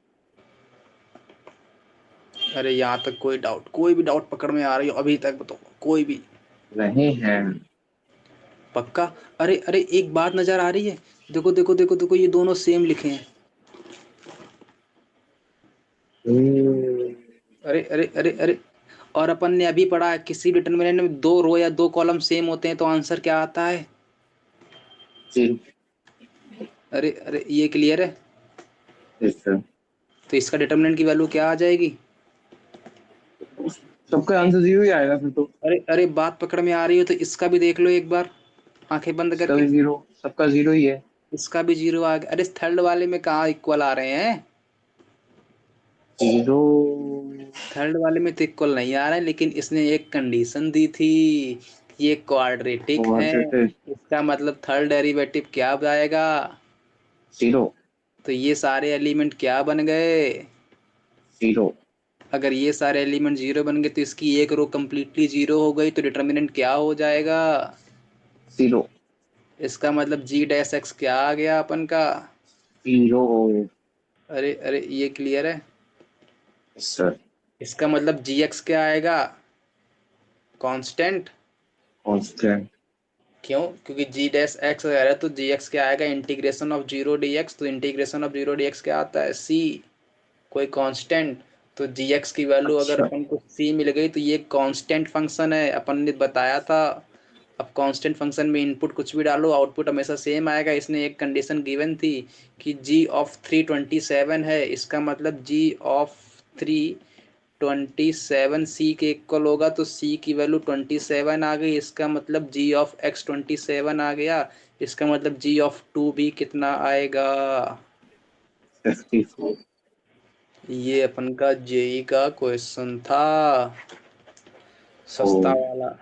अरे यहाँ तक कोई भी डाउट पकड़ में आ रही हो अभी तक बताओ, कोई भी? नहीं है। पक्का। अरे एक बात नजर आ रही है, देखो ये दोनों सेम लिखे हैं। अरे और अपन ने अभी पढ़ा है किसी डिटरमिनेंट में दो रो या दो कॉलम सेम होते हैं तो आंसर क्या आता है? जी। अरे ये क्लियर है? Yes sir. तो इसका डिटरमिनेंट की वैल्यू क्या आ जाएगी? सबका आंसर 0 ही आएगा फिर तो। अरे बात पकड़ में आ रही हो तो इसका भी देख लो एक बार, आंखें बंद इसका करके। भी 0, सबका 0 ही है। इसका भी जीरो आ गया। अरे थर्ड वाले में कहाँ इक्वल आ रहे हैं? जीरो। थर्ड वाले में तो इक्वल नहीं आ रहा है, लेकिन इसने एक कंडीशन दी थी, ये क्वाड्रेटिक है। क्वाड्रेटिक। इसका मतलब थर्ड डेरिवेटिव क्या आएगा? जीरो। तो ये सारे एलिमेंट क्या बन गए? जीरो। अगर ये सारे एलिमेंट जीरो बन गए तो इसकी एक रो कंप्लीटली जीरो हो गई, तो डिटर्मिनेंट क्या हो जाएगा? जीरो। इसका मतलब जी डैश एक्स क्या आ गया अपन का? जीरो। अरे अरे, ये क्लियर है? सर। इसका मतलब जी एक्स क्या आएगा? कांस्टेंट। कांस्टेंट। क्यों? क्योंकि जी डैश एक्स अगर है तो जी एक्स क्या आएगा? Integration of zero D X. तो integration of zero D X क्या आता है? सी। कोई कांस्टेंट। तो जी एक्स की वैल्यू अगर अच्छा। अपन को सी मिल गई तो ये कांस्टेंट फंक्शन है, अपन ने बताया था। अब कांस्टेंट फंक्शन में इनपुट कुछ भी डालो, आउटपुट हमेशा सेम आएगा। इसने एक कंडीशन गिवन थी कि जी ऑफ 327 है, इसका मतलब जी ऑफ 327 सी के इक्वल होगा, तो सी की वैल्यू 27 आ गई, इसका मतलब जी ऑफ एक्स 27 आ गया। इसका मतलब जी ऑफ टू भी कितना आएगा? 54। ये अपन का जेई का क्वेश्चन था, ओ, सस्ता वाला।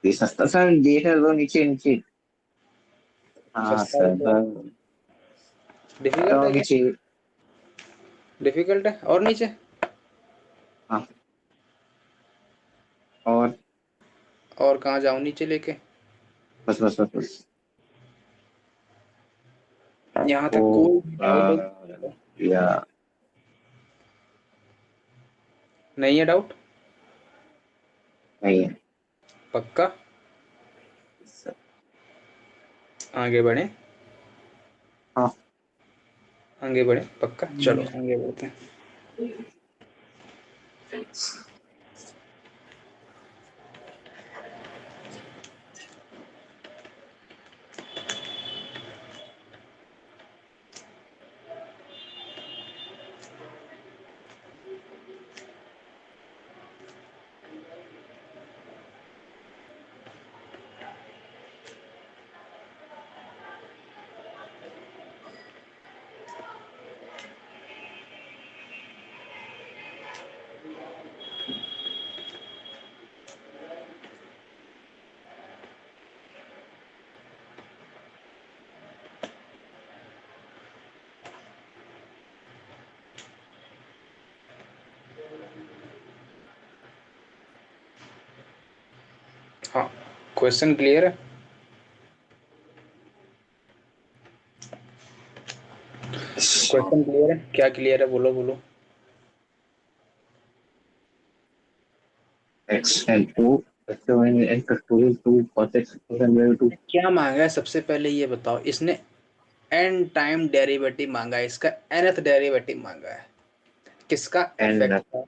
ये सस्ता सर, देख रहे हो नीचे नीचे। हाँ सस्ता है सर। तो डिफिकल्ट तो है क्या? नीचे। डिफिकल्ट है और नीचे? हाँ। और और कहाँ जाऊँ नीचे लेके? बस बस बस बस। यहाँ ओ, तक कोई डाउट हो? या नहीं है डाउट? नहीं है पक्का? सर। आगे बढ़े? हाँ। आगे बढ़े पक्का, चलो आगे बढ़ते हैं। हाँ, क्वेश्चन क्लियर है? क्वेश्चन क्लियर है? क्या क्लियर है, बोलो बोलो। X and two, N factorial two cos X two. क्या मांगा है सबसे पहले ये बताओ? इसने एन टाइम डेरिवेटिव मांगा है, इसका nth डेरिवेटिव मांगा है। किसका? एन। fx का।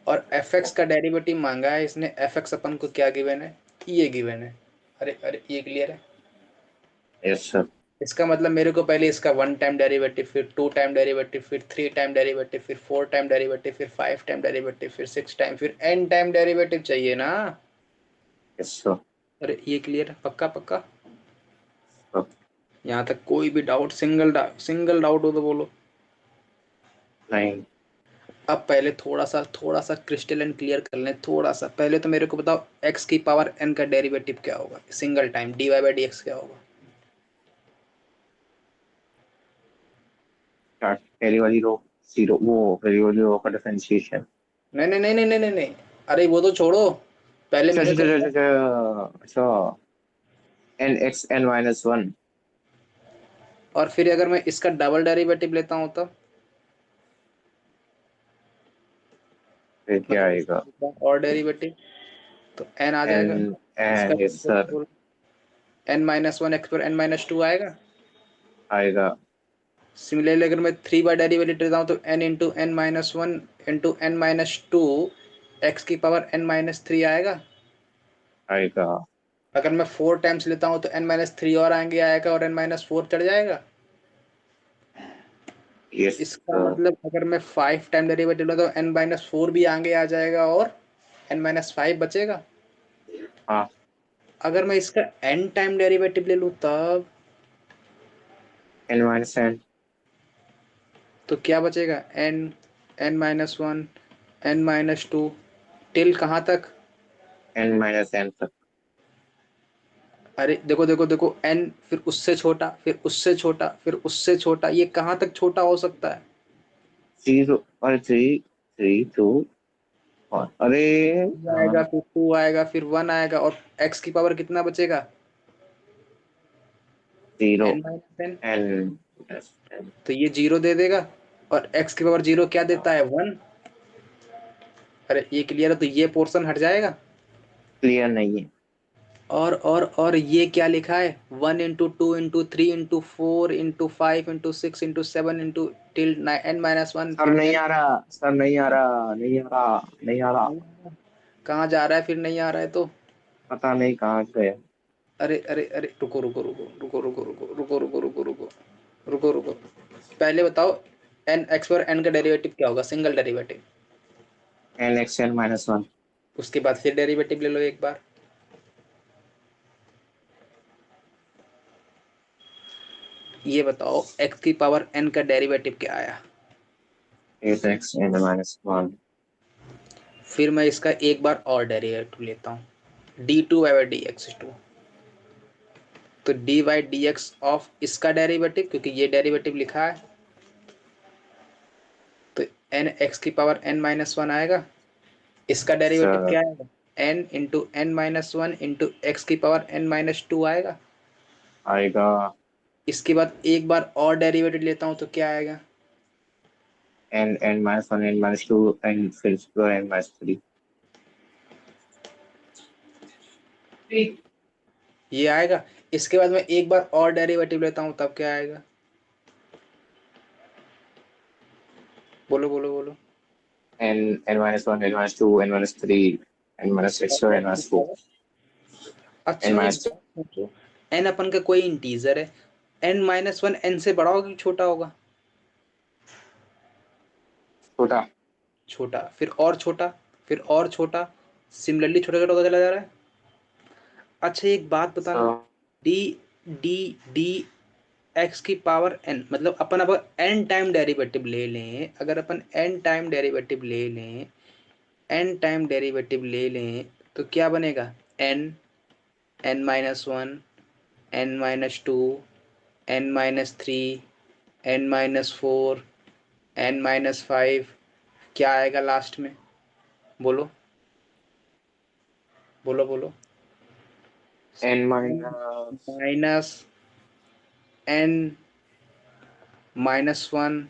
और fx का डेरिवेटिव मांगा है इसने। fx अपन को क्या गिवन है? ये गिवन है। अरे अरे, ये क्लियर है? Yes sir. इसका मतलब मेरे को पहले इसका वन टाइम डेरिवेटिव, फिर टू टाइम डेरिवेटिव, फिर थ्री टाइम डेरिवेटिव, फिर फोर टाइम डेरिवेटिव, फिर फाइव टाइम डेरिवेटिव, फिर सिक्स टाइम, फिर एन टाइम डेरिवेटिव चाहिए ना? Yes sir. अरे ये क्लियर है? पक्का पक्का? यहाँ तक कोई भी डाउट? सिंगल डाउट हो तो बोलो। नहीं। अब पहले थोड़ा सा क्रिस्टल एंड क्लियर कर लें। थोड़ा सा पहले तो मेरे को बताओ, x की पावर n का डेरिवेटिव क्या होगा single time? dy by D X क्या होगा? पहली वाली रो जीरो, वो पहली वाली रो का डिफरेंशिएशन। नहीं नहीं नहीं नहीं नहीं नहीं नहीं। अरे वो तो छोड़ो, पहले अच्छा मेरे अच्छा को अच्छा बताओ। अच्छा अच्छा। N X N minus one. और फिर अगर मैं इसका डबल डेरिवेटिव लेता हूँ तो? फिर क्या मतलब आएगा? इसका और डेरिवेटिव, तो n आ एन। जाएगा। इसका N yes sir. n minus one X पर n माइनस टू आएगा। आएगा। सिमिलरली अगर मैं थ्री बार डेरिवेटिव लेता हूँ तो n into N minus one into N minus two X की पावर n माइनस थ्री आएगा। आएगा। अगर मैं फोर टाइम्स लेता हूँ तो n माइनस थ्री और आएंगे आएगा, और n माइनस फोर चढ़ जाएगा। यस इसका सर। मतलब अगर मैं फाइव टाइम डेरिवेटिव लेता हूँ n माइनस फोर भी आगे आ जाएगा, और n माइनस फाइव बचेगा। हाँ। अगर मैं इसका n टाइम डेरिवेटिव ले लूँ तब एन माइनस एन। तो क्या बचेगा? n n-1 n-2 टिल कहाँ तक? n-n तक। अरे देखो देखो देखो, n फिर उससे छोटा, फिर उससे छोटा, फिर उससे छोटा, ये कहाँ तक छोटा हो सकता है? 0 और 3, 3 2 और अरे आएगा, यार, फिर 2 आएगा, फिर 1 आएगा, और x की पावर कितना बचेगा? 0 n-n। n। तो ये 0 दे देगा, और x की पावर 0 क्या देता है? 1। अरे ये क्लियर है, तो ये पोर्शन हट जाएगा। क्लियर नहीं है। और ये क्या लिखा है? 1 into 2 into 3 into 4 into 5 into 6 into 7 into till n-1 sir फिर नहीं n। आ रहा, सर नहीं आ रहा, नहीं आ रहा, नहीं आ रहा। कहाँ जा रहा है फिर? नहीं आ रहा है तो? पता नहीं कहाँ गए। अरे अरे अरे, रुको रुको रुको रुको रुको रुको रुको रुको रुको रुको रुको रुको, पहले बताओ एन एक्स पर एन का डेरिवेटिव क्या होगा? Single derivative. n(x(n-1)। उसके बाद फिर डेरिवेटिव ले लो एक बार। ये बताओ x की पावर n का डेरिवेटिव क्या आया? 8x(n-1)। फिर मैं इसका एक बार और डेरिवेटिव लेता हूँ, d2/dx2। तो dy/dx ऑफ इसका डेरिवेटिव, क्योंकि ये डेरिवेटिव लिखा है, तो n x की पावर n-1 आएगा। इसका डेरिवेटिव सर क्या आएगा? n into n-1 into x की पावर n-2 आएगा। आएगा इसके बाद एक बार और डेरिवेटिव लेता हूँ तो क्या आएगा? n(n-1) n-2 n फिर n-3। ये आएगा। इसके बाद मैं एक बार और डेरिवेटिव लेता हूँ तब क्या आएगा? बोलो बोलो बोलो। n(n-1) n-2 n-3 n-6 और n-4। अच्छा एक n-2 बात सोचो, n अपन का कोई इंटीजर है, n-1 n से बड़ा होगा कि छोटा होगा? छोटा। छोटा, फिर और छोटा, फिर और छोटा, सिमिलरली छोटा छोटा होता चला जा रहा है। अच्छा एक बात बताना, sir D D D x की पावर n, मतलब अपन अब n टाइम डेरिवेटिव ले लें, अगर अपन n टाइम डेरिवेटिव ले लें, n टाइम डेरिवेटिव ले लें, तो क्या बनेगा? n n-1 n-2 n-3 n-4 n-5, क्या आएगा लास्ट में? बोलो बोलो बोलो। n-, माइनस n-1,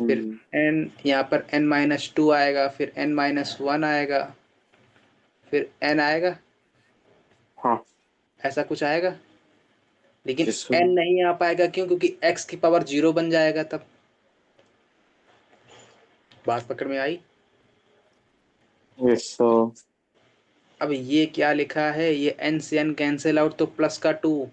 फिर n, यहाँ पर n-2 आएगा, फिर n-1 आएगा, फिर n आएगा, हाँ ऐसा कुछ आएगा। लेकिन यस n नहीं आ पाएगा, क्यों? क्योंकि x की पावर 0 बन जाएगा तब। बात पकड़ में आई? Yes sir. अब ये क्या लिखा है? ये n से n कैंसिल आउट तो प्लस का 2,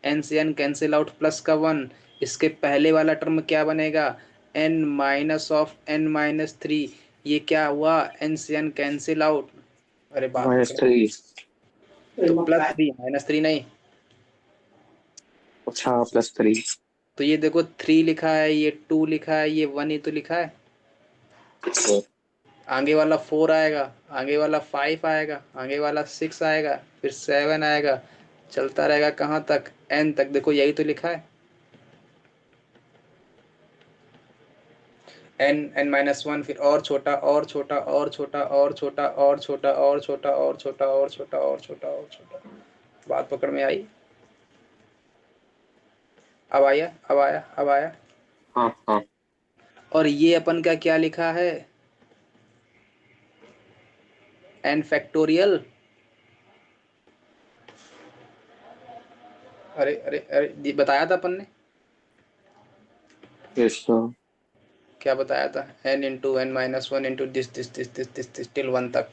n से n कैंसिल आउट प्लस का 1। इसके पहले वाला टर्म क्या बनेगा? n minus of n-3। ये क्या हुआ? n से n कैंसिल आउट। अरे बात पकड़, -3। तो +3, -3 नहीं। अच्छा +3। तो ये देखो 3 लिखा है, ये 2 लिखा है, ये 1 ही तो लिखा है। आगे वाला 4 आएगा, आगे वाला 5 आएगा, आगे वाला 6 आएगा, फिर 7 आएगा, चलता रहेगा कहाँ तक? n तक। देखो यही तो लिखा है, n-1, फिर और छोटा और छोटा और छोटा और छोटा और छोटा और छोटा और छोटा और छोटा और छोटा और छोटा। बात पकड़ में आई? अब आया, अब आया, अब आया। हाँ हाँ। और ये अपन का क्या लिखा है? n factorial. अरे अरे अरे, ये बताया था अपन ने। Yes sir. क्या बताया था? n into n-1 into this this this this this this till 1 तक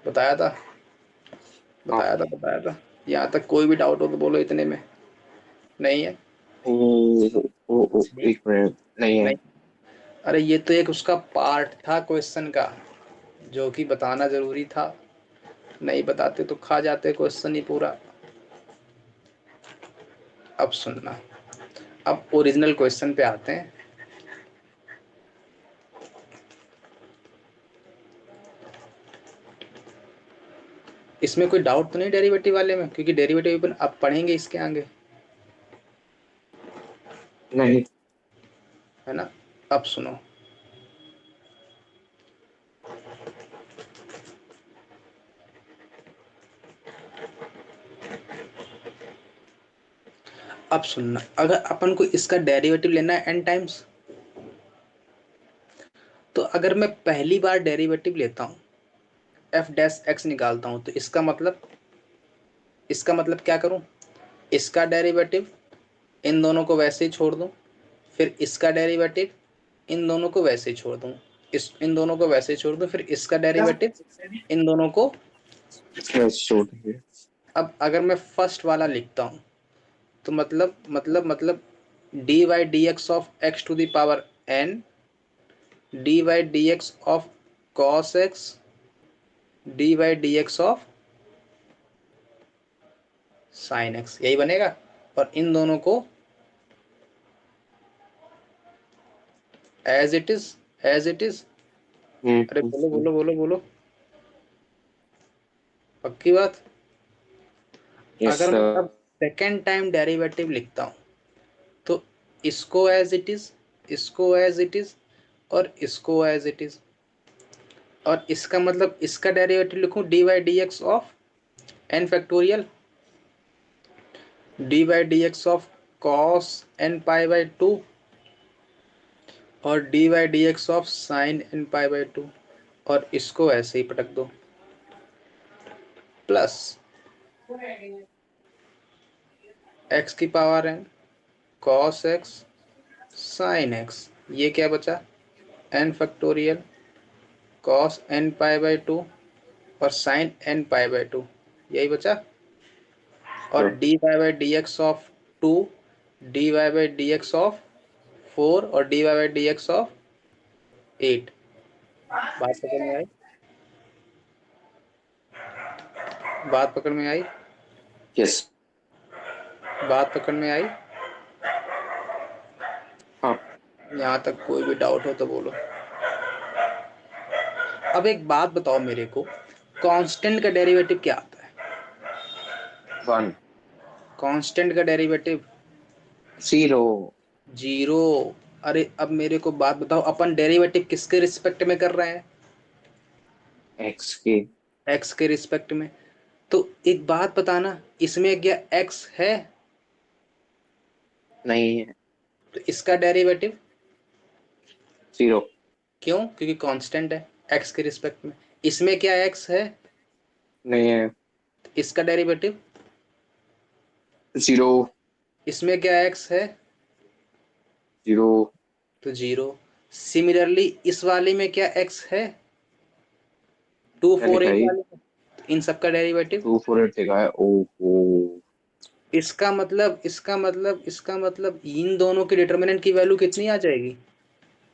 बताया था, हाँ। बताया था, बताया था। यहाँ तक कोई भी डाउट हो तो बोलो, इतने में नहीं है? एक मिनट, नहीं है। नहीं। अरे ये तो एक उसका पार्ट था क्वेश्चन का, जो कि बताना जरूरी था। नहीं बताते तो खा जाते क्वेश्चन ही पूरा। अब सुनना, अब ओरिजिनल क्वेश्चन पे आते हैं। इसमें कोई डाउट तो नहीं डेरिवेटिव वाले में, क्योंकि डेरिवेटिव अपन अब पढ़ेंगे इसके आगे, नहीं। है ना। अब सुनो, अब सुनना, अगर अपन को इसका डेरिवेटिव लेना है n टाइम्स, तो अगर मैं पहली बार डेरिवेटिव लेता हूँ, एफ डैश एक्स निकालता हूँ, तो इसका मतलब क्या करूँ, इसका डेरिवेटिव इन दोनों को वैसे ही छोड़ दूँ, फिर इसका डेरिवेटिव इन दोनों को वैसे ही छोड़ दूँ, इन दोनों को वैसे ही छोड़ दूँ, फिर इसका डेरिवेटिव इन दोनों को। छोड़ दीजिए। अब अगर मैं फर्स्ट वाला लिखता हूँ, तो मतलब D Y D x of X to the power N, D Y D x of cos X, D Y D x of sine X, यही बनेगा। और इन दोनों को as it is, as it is. अरे बोलो बोलो बोलो बोलो, पक्की बात। यस अगर मैं सर। अब सेकेंड टाइम डेरिवेटिव लिखता हूँ, तो इसको एज इट इज, इसको एज इट इज, और इसको एज इट इज। और इसका मतलब इसका डेरिवेटिव लिखूं D Y D x of N factorial, D Y D x of cos N pi by two, और D Y D x of sine N pi by two, और इसको ऐसे ही पटक दो, प्लस एक्स की power N cos X sine X, ये क्या बचा, N factorial cos N pi by two और sine N pi by two, यही बचा। और D Y by D x of two, D Y by D x of four, और D Y by D x of eight. बात पकड़ में आई, बात पकड़ में आई, यस। बात पकड़ में आई। हाँ। यहाँ तक कोई भी डाउट हो तो बोलो। अब एक बात बताओ मेरे को, कांस्टेंट का डेरिवेटिव क्या आता है, 1 कांस्टेंट का डेरिवेटिव 0 जीरो। अरे अब मेरे को बात बताओ, अपन डेरिवेटिव किसके रिस्पेक्ट में कर रहे हैं, x के। एक्स के रिस्पेक्ट में। तो एक बात बताना, इसमें क्या एक्स है, नहीं है। तो इसका डेरिवेटिव 0 क्यों, क्योंकि कांस्टेंट है एक्स के रिस्पेक्ट में। इसमें क्या एक्स है, नहीं है। तो इसका डेरिवेटिव, 0 इसमें क्या एक्स है, 0 तो जीरो। सिमिलरली इस वाले में क्या एक्स है, टू क्या फोर लिखा एट है? वाले में, तो इन सब का डेरिवेटिव। 248 लिखा है। ओहो। इसका मतलब इन दोनों के डिटर्मिनेंट की वैल्यू कितनी आ जाएगी,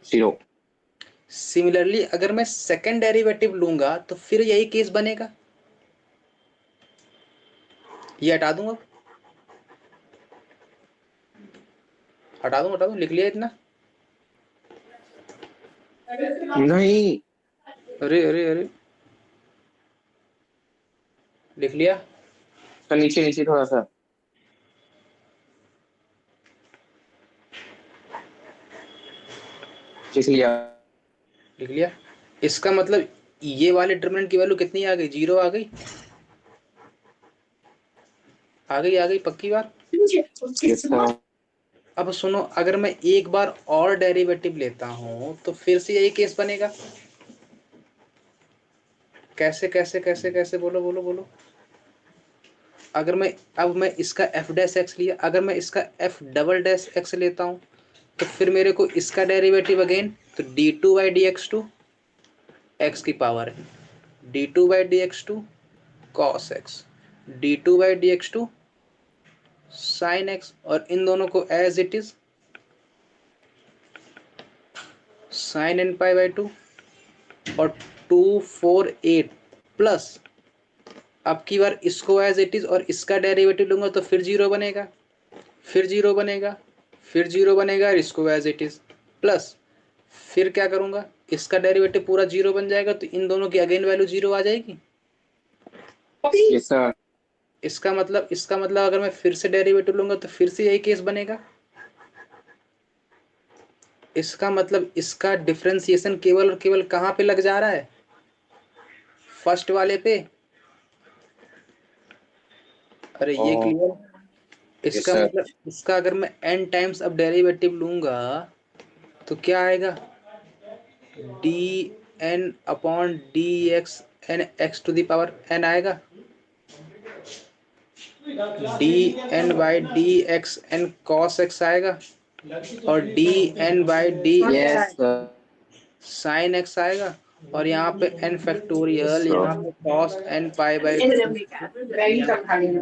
0। सिमिलरली अगर मैं सेकंड डेरिवेटिव लूंगा तो फिर यही केस बनेगा। ये हटा दूं, लिख लिया इतना। नहीं। अरे अरे अरे, लिख लिया। तो नीचे नीचे थोड़ा सा लिख लिया। लिख लिया। इसका मतलब ये वाले डिटरमिनेंट की वैल्यू कितनी आ गई, जीरो आ गई, आ गई पक्की बात। Yes sir. अब सुनो, अगर मैं एक बार और डेरिवेटिव लेता हूं तो फिर से यही केस बनेगा। कैसे कैसे कैसे कैसे, बोलो बोलो बोलो। अगर मैं अब मैं इसका एफ डैश एक्स लिया, अगर मैं इसका एफ डबल डैश एक्स लेता हूं, तो फिर मेरे को इसका डेरिवेटिव अगेन, तो D two by D X two X की पावर है, D two by D X two cos X, D two by D X two sine x, और इन दोनों को as it is sine N pi by two, और 248 plus, अब की बार इसको एज इट इज और इसका डेरिवेटिव लूंगा तो फिर जीरो बनेगा, फिर जीरो बनेगा, फिर जीरो बनेगा, और इसको एज इट इज प्लस, फिर क्या करूंगा, इसका डेरिवेटिव पूरा जीरो बन जाएगा, तो इन दोनों की अगेन वैल्यू जीरो आ जाएगी। Yes sir. इसका मतलब अगर मैं फिर से डेरिवेटिव लूंगा तो फिर से यही केस बनेगा। इसका मतलब इसका डिफरेंशिएशन केवल और केवल कहाँ पे लग जा रहा है, फर्स्ट वाले पे। अरे ये क्लियर। यस इसका सर। मतलब इसका अगर मैं n टाइम्स अब डेरिवेटिव लूंगा तो क्या आएगा, D N upon D x N X to the power n आएगा, D N by D x N cos X आएगा, और D N by D yes sir. Sine X आएगा, और यहाँ पे n यस फैक्टोरियल, सर। यहाँ पे cos n pi by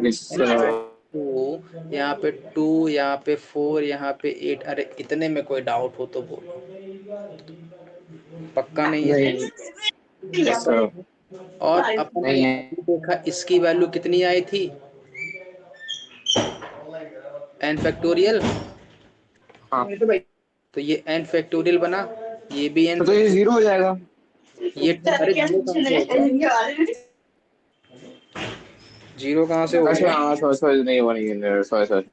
yes sir. Two, यहाँ पे 2, यहाँ पे 4, यहाँ पे 8। अरे इतने में कोई डाउट हो तो बोलो, पक्का नहीं है। नहीं। Yes sir. और अपन नहीं ने है। अभी देखा इसकी वैल्यू कितनी आई थी, n फैक्टोरियल। हाँ, तो ये n फैक्टोरियल बना, ये भी n तो ये फैक्टोरियल। जीरो हो जाएगा। ये अरे जीरो कहाँ से हो गया, जीरो कहाँ से हो अच्छा गया। हाँ, सॉरी सॉरी, नहीं हुआ, नहीं, सॉरी सॉरी।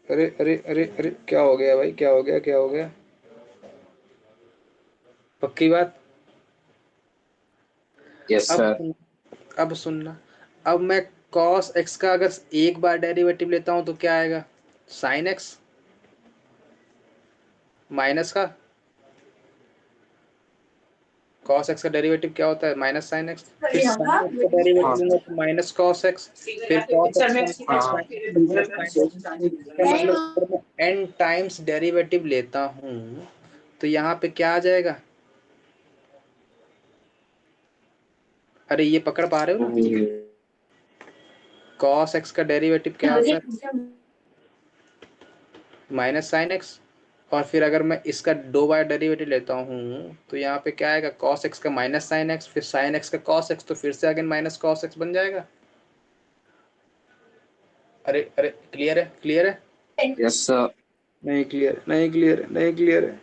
अरे अरे अरे अरे क्या हो गया भाई, क्या हो गया, क्या हो गया, पक्की बात। यस अब सर। सुन, अब सुनना। अब मैं cos x का अगर एक बार डेरिवेटिव लेता हूं तो क्या आएगा, sin x माइनस का, cos x का डेरिवेटिव क्या होता है, माइनस sin x। फिर sin x का हाँ। डेरिवेटिव लूंगा तो माइनस cos x, फिर cos x का माइनस हाँ। sin x, फिर प्लस sin x। इसका मतलब अगर मैं n टाइम्स डेरिवेटिव लेता हूं तो यहाँ पे क्या आ जाएगा, अरे ये पकड़ पा रहे हो ना, cos x का डेरिवेटिव क्या होता है, माइनस साइन एक्स। और फिर अगर मैं इसका दो बार डेरिवेटिव लेता हूँ तो यहाँ पे क्या आएगा, cos x का माइनस साइन एक्स, फिर साइन एक्स का cos x, तो फिर से अगेन माइनस cos x बन जाएगा। अरे अरे क्लियर है, क्लियर है, यस सर। नहीं क्लियर, नहीं क्लियर है, नहीं क्लियर है,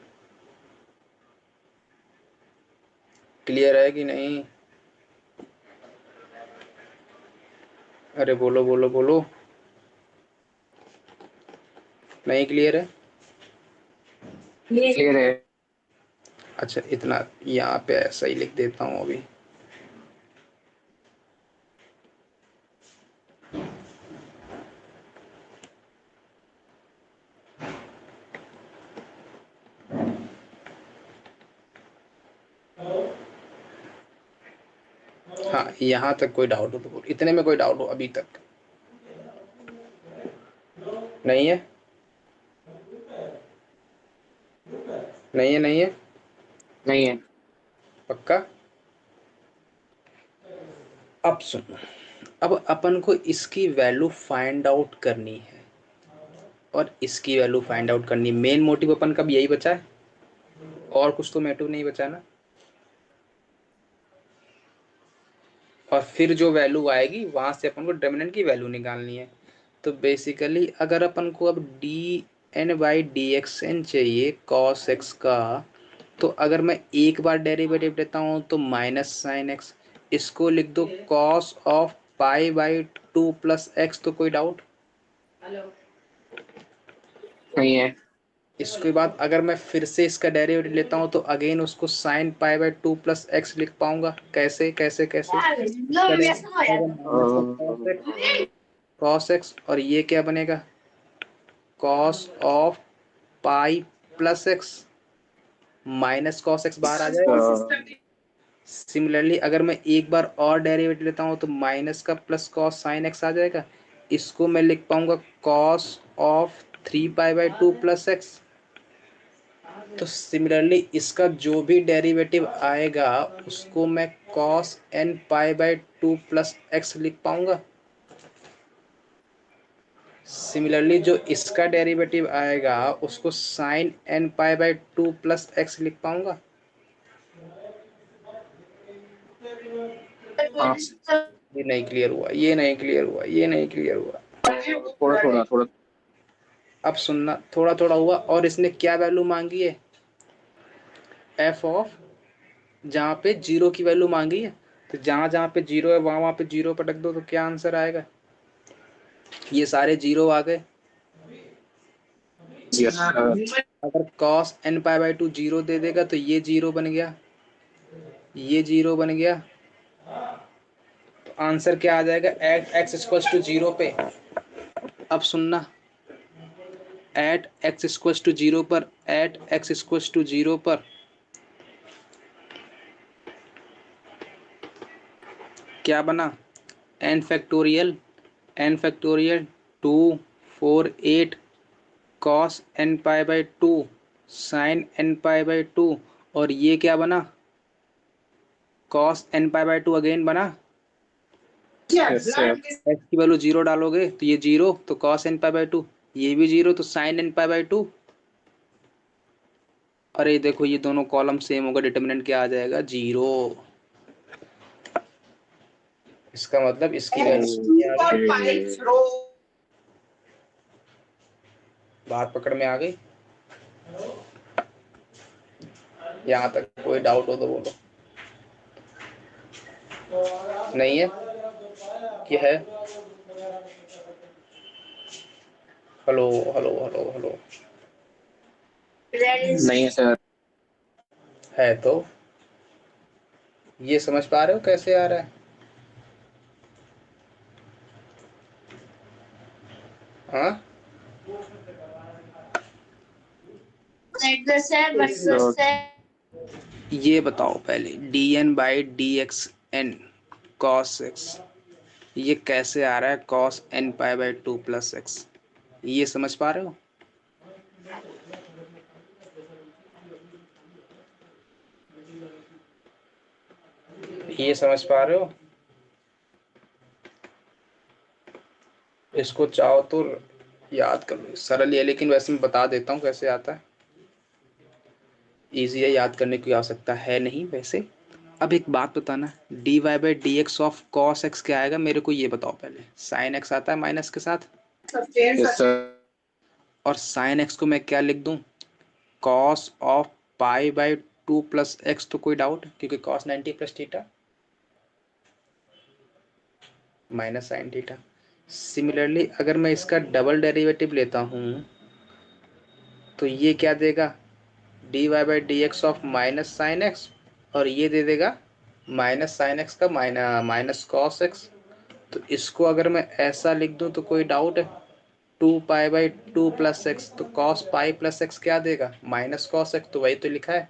क्लियर है कि नहीं, अरे बोलो बोलो बोलो, नहीं क्लियर है। क्लियर है। अच्छा इतना, यहाँ पे ऐसा ही लिख देता हूँ अभी। हाँ यहाँ तक कोई डाउट हो तो बोलो, इतने में कोई डाउट हो अभी तक, नहीं है, नहीं है, नहीं है, नहीं है। पक्का। अब सुनो, अब अपन को इसकी वैल्यू फाइंड आउट करनी है, और इसकी वैल्यू फाइंड आउट करनी, मेन मोटिव अपन का भी यही बचा है, और कुछ तो मोटिव नहीं बचा ना। और फिर जो वैल्यू आएगी वहां से अपन को डिटर्मिनेंट की वैल्यू निकालनी है। तो बेसिकली अगर अपन को अब D N by D x N चाहिए कॉस एक्स का, तो अगर मैं एक बार डेरिवेटिव लेता हूँ तो माइनस साइन एक्स, इसको लिख दो cos of pi by 2 + x, तो कोई डाउट। नहीं है। इसके बाद अगर मैं फिर से इसका डेरिवेटिव लेता हूँ तो अगेन उसको साइन पाई बाई 2 + x लिख पाऊंगा, कैसे कैसे कैसे, इसका डेरिवेटिव माइनस का कॉस एक्स, और ये क्या बनेगा, cos of pi plus x, minus cos x बाहर आ जाएगा। सिमिलरली अगर मैं एक बार और डेरिवेटिव लेता हूँ तो माइनस का प्लस कॉस साइन एक्स आ जाएगा, इसको मैं लिख पाऊंगा cos of 3 pi by 2 + x। तो सिमिलरली इसका जो भी डेरिवेटिव आएगा उसको मैं cos n pi by 2 + x लिख पाऊंगा। सिमिलरली जो इसका डेरिवेटिव आएगा उसको sin n pi by 2 + x लिख पाऊंगा। हाँ। ये नहीं क्लियर हुआ, ये नहीं क्लियर हुआ, ये नहीं क्लियर हुआ। थोड़ा थोड़ा थोड़ा। अब सुनना, थोड़ा थोड़ा हुआ, और इसने क्या वैल्यू मांगी है, एफ ऑफ, जहाँ पे जीरो की वैल्यू मांगी है, तो जहां जहां पे जीरो है वहां वहां पे जीरो पटक दो तो क्या आंसर आएगा? ये सारे जीरो आ गए। Yes sir. अगर cos n pi by 2 zero दे देगा तो ये जीरो बन गया, ये जीरो बन गया। तो आंसर क्या आ जाएगा at X equal to zero पे? अब सुनना, at X equal to zero पर, at X equal to zero पर क्या बना? N factorial 248 cos N pi by 2 sine N pi by 2, और ये क्या बना? Cos N pi by 2 again बना। Yes sir. एक्स की वैल्यू जीरो डालोगे तो ये जीरो, तो कॉस एन पाई बाई 2, ये भी जीरो, तो साइन एन पाई बाई 2। अरे देखो ये दोनों कॉलम सेम होगा, डिटर्मिनेंट क्या आ जाएगा? जीरो। इसका मतलब इसकी वैल्यू आ गई। बात पकड़ में आ गई? यहाँ तक कोई डाउट हो तो बोलो। नहीं है? क्या है? Hello hello hello hello. नहीं है सर। है तो ये समझ पा रहे हो कैसे आ रहा है? हाँ, ये बताओ पहले D N by D x N cos X, ये कैसे आ रहा है cos N pi by 2 plus X? ये समझ पा रहे हो? ये समझ पा रहे हो? इसको चाहो तो याद कर लो, सरल है लेकिन वैसे मैं बता देता हूँ कैसे आता है। इजी है, याद करने की आवश्यकता है नहीं वैसे। अब एक बात बताना, D Y by D x of cos X क्या आएगा मेरे को ये बताओ पहले। साइन एक्स आता है माइनस के साथ, यस सर। और साइन एक्स को मैं क्या लिख दूं? Cos of pi by 2 plus x. तो कोई डाउट? क्योंकि cos 90 plus theta minus sine theta. Similarly अगर मैं इसका डबल डेरिवेटिव लेता हूँ तो ये क्या देगा? D Y by D x of minus sine x, और ये दे देगा माइनस साइन एक्स का माइनस कॉस एक्स। तो इसको अगर मैं ऐसा लिख दूं तो कोई डाउट है? 2 पाई बाई 2 प्लस एक्स, तो कॉस पाई प्लस एक्स क्या देगा? माइनस कॉस एक्स, तो वही तो लिखा है।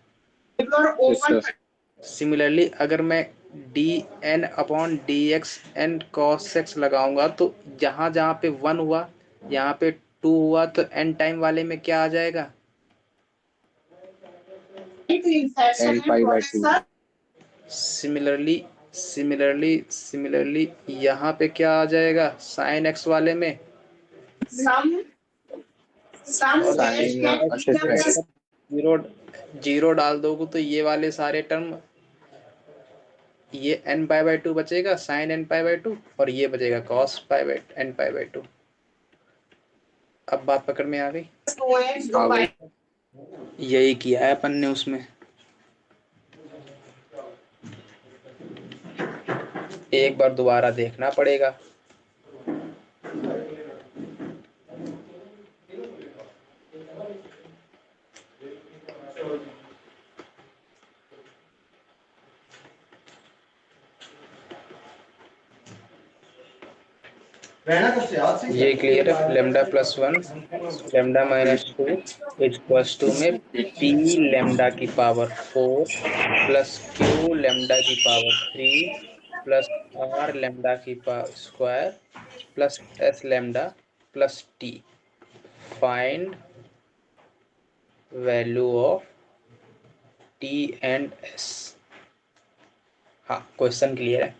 Yes sir. सिमिलरली अगर मैं d N upon D x N cos x लगाऊंगा तो जहां जहां पे 1 हुआ, यहाँ पे 2 हुआ, तो एन टाइम वाले में क्या आ जाएगा? N pi by 2। Similarly similarly यहाँ पे क्या आ जाएगा साइन एक्स वाले में? और साइन अच्छा अच्छा। जीरो, जीरो डाल दोगे तो ये वाले सारे टर्म, ये एन पाई बाई 2 बचेगा, साइन एन पाई बाई 2, और ये बचेगा cos pi by n pi by 2। अब बात पकड़ में आ गई? आ गई। यही किया है अपन ने उसमें। एक बार दोबारा देखना पड़ेगा। ये क्लियर है? Lambda plus 1 lambda minus 2 equals to में पी लेमडा की पावर 4 प्लस क्यू लेमडा की पावर 3 प्लस आर लेमडा की power square plus s lambda plus t. Find value of t and s. हाँ, क्वेश्चन क्लियर है?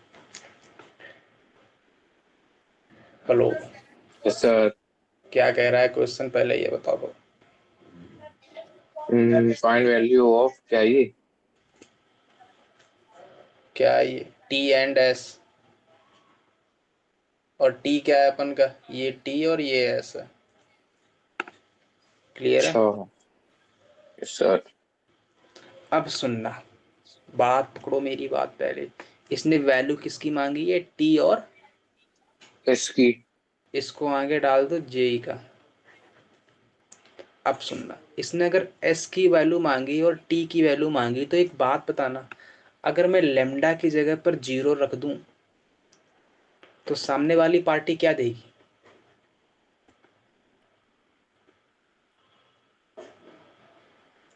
Hello, yes sir. क्या कह रहा है क्वेश्चन पहले ये बताओ तो। फाइंड वैल्यू ऑफ क्या ये? क्या है ये? T and S. और टी क्या है अपन का? ये टी और ये एस है। क्लियर है? अच्छा। Yes sir. अब सुनना, बात पकड़ो मेरी बात पहले। इसने वैल्यू किसकी मांगी है, टी और एस की। इसको आगे डाल दो जेई का। अब सुनना, इसने अगर एस की वैल्यू मांगी और टी की वैल्यू मांगी तो एक बात बताना, अगर मैं लेमडा की जगह पर 0 रख दूं तो सामने वाली पार्टी क्या देगी?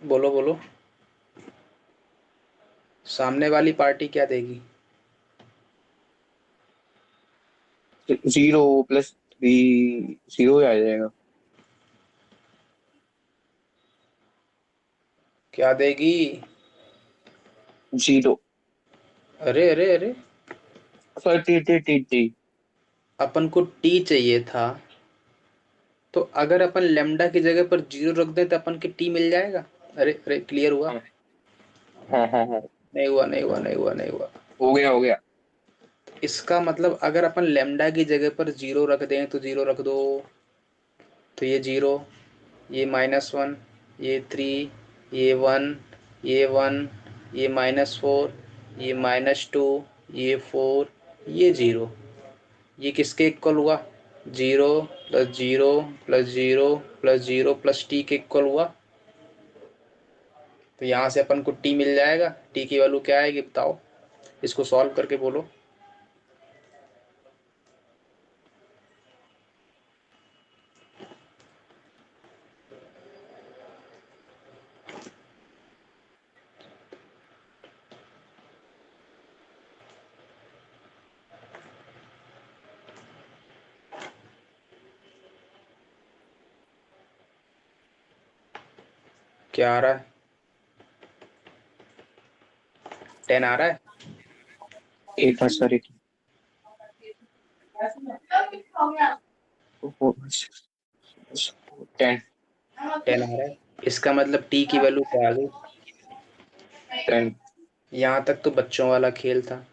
बोलो बोलो, सामने वाली पार्टी क्या देगी? 0 + 3 0 ही आ जाएगा। क्या देगी? 0। अरे अरे अरे, sorry, T T T T. अपन को टी चाहिए था, तो अगर अपन लेमडा की जगह पर 0 रख दें तो अपन के टी मिल जाएगा। अरे अरे, क्लियर हुआ? हाँ हाँ हाँ हाँ। नहीं हुआ, नहीं हुआ, नहीं हुआ, नहीं हुआ। हो गया हो गया। इसका मतलब अगर अपन लेमडा की जगह पर 0 रख दें तो 0 रख दो, तो ये 0, ये -1, ये 3, ये 1, ये 1, ये -4, ये -2, ये 4, ये 0, ये किसके इक्वल हुआ? 0 + 0 + 0 + 0 + टी के इक्वल हुआ। तो यहाँ से अपन को टी मिल जाएगा। टी की वैल्यू क्या आएगी बताओ, इसको सॉल्व करके बोलो। क्या आ रहा है? 10 आ रहा है? एक मिनट सॉरी। 10। 10 आ रहा है, इसका मतलब टी की वैल्यू क्या आ गई? 10। यहाँ तक तो बच्चों वाला खेल था।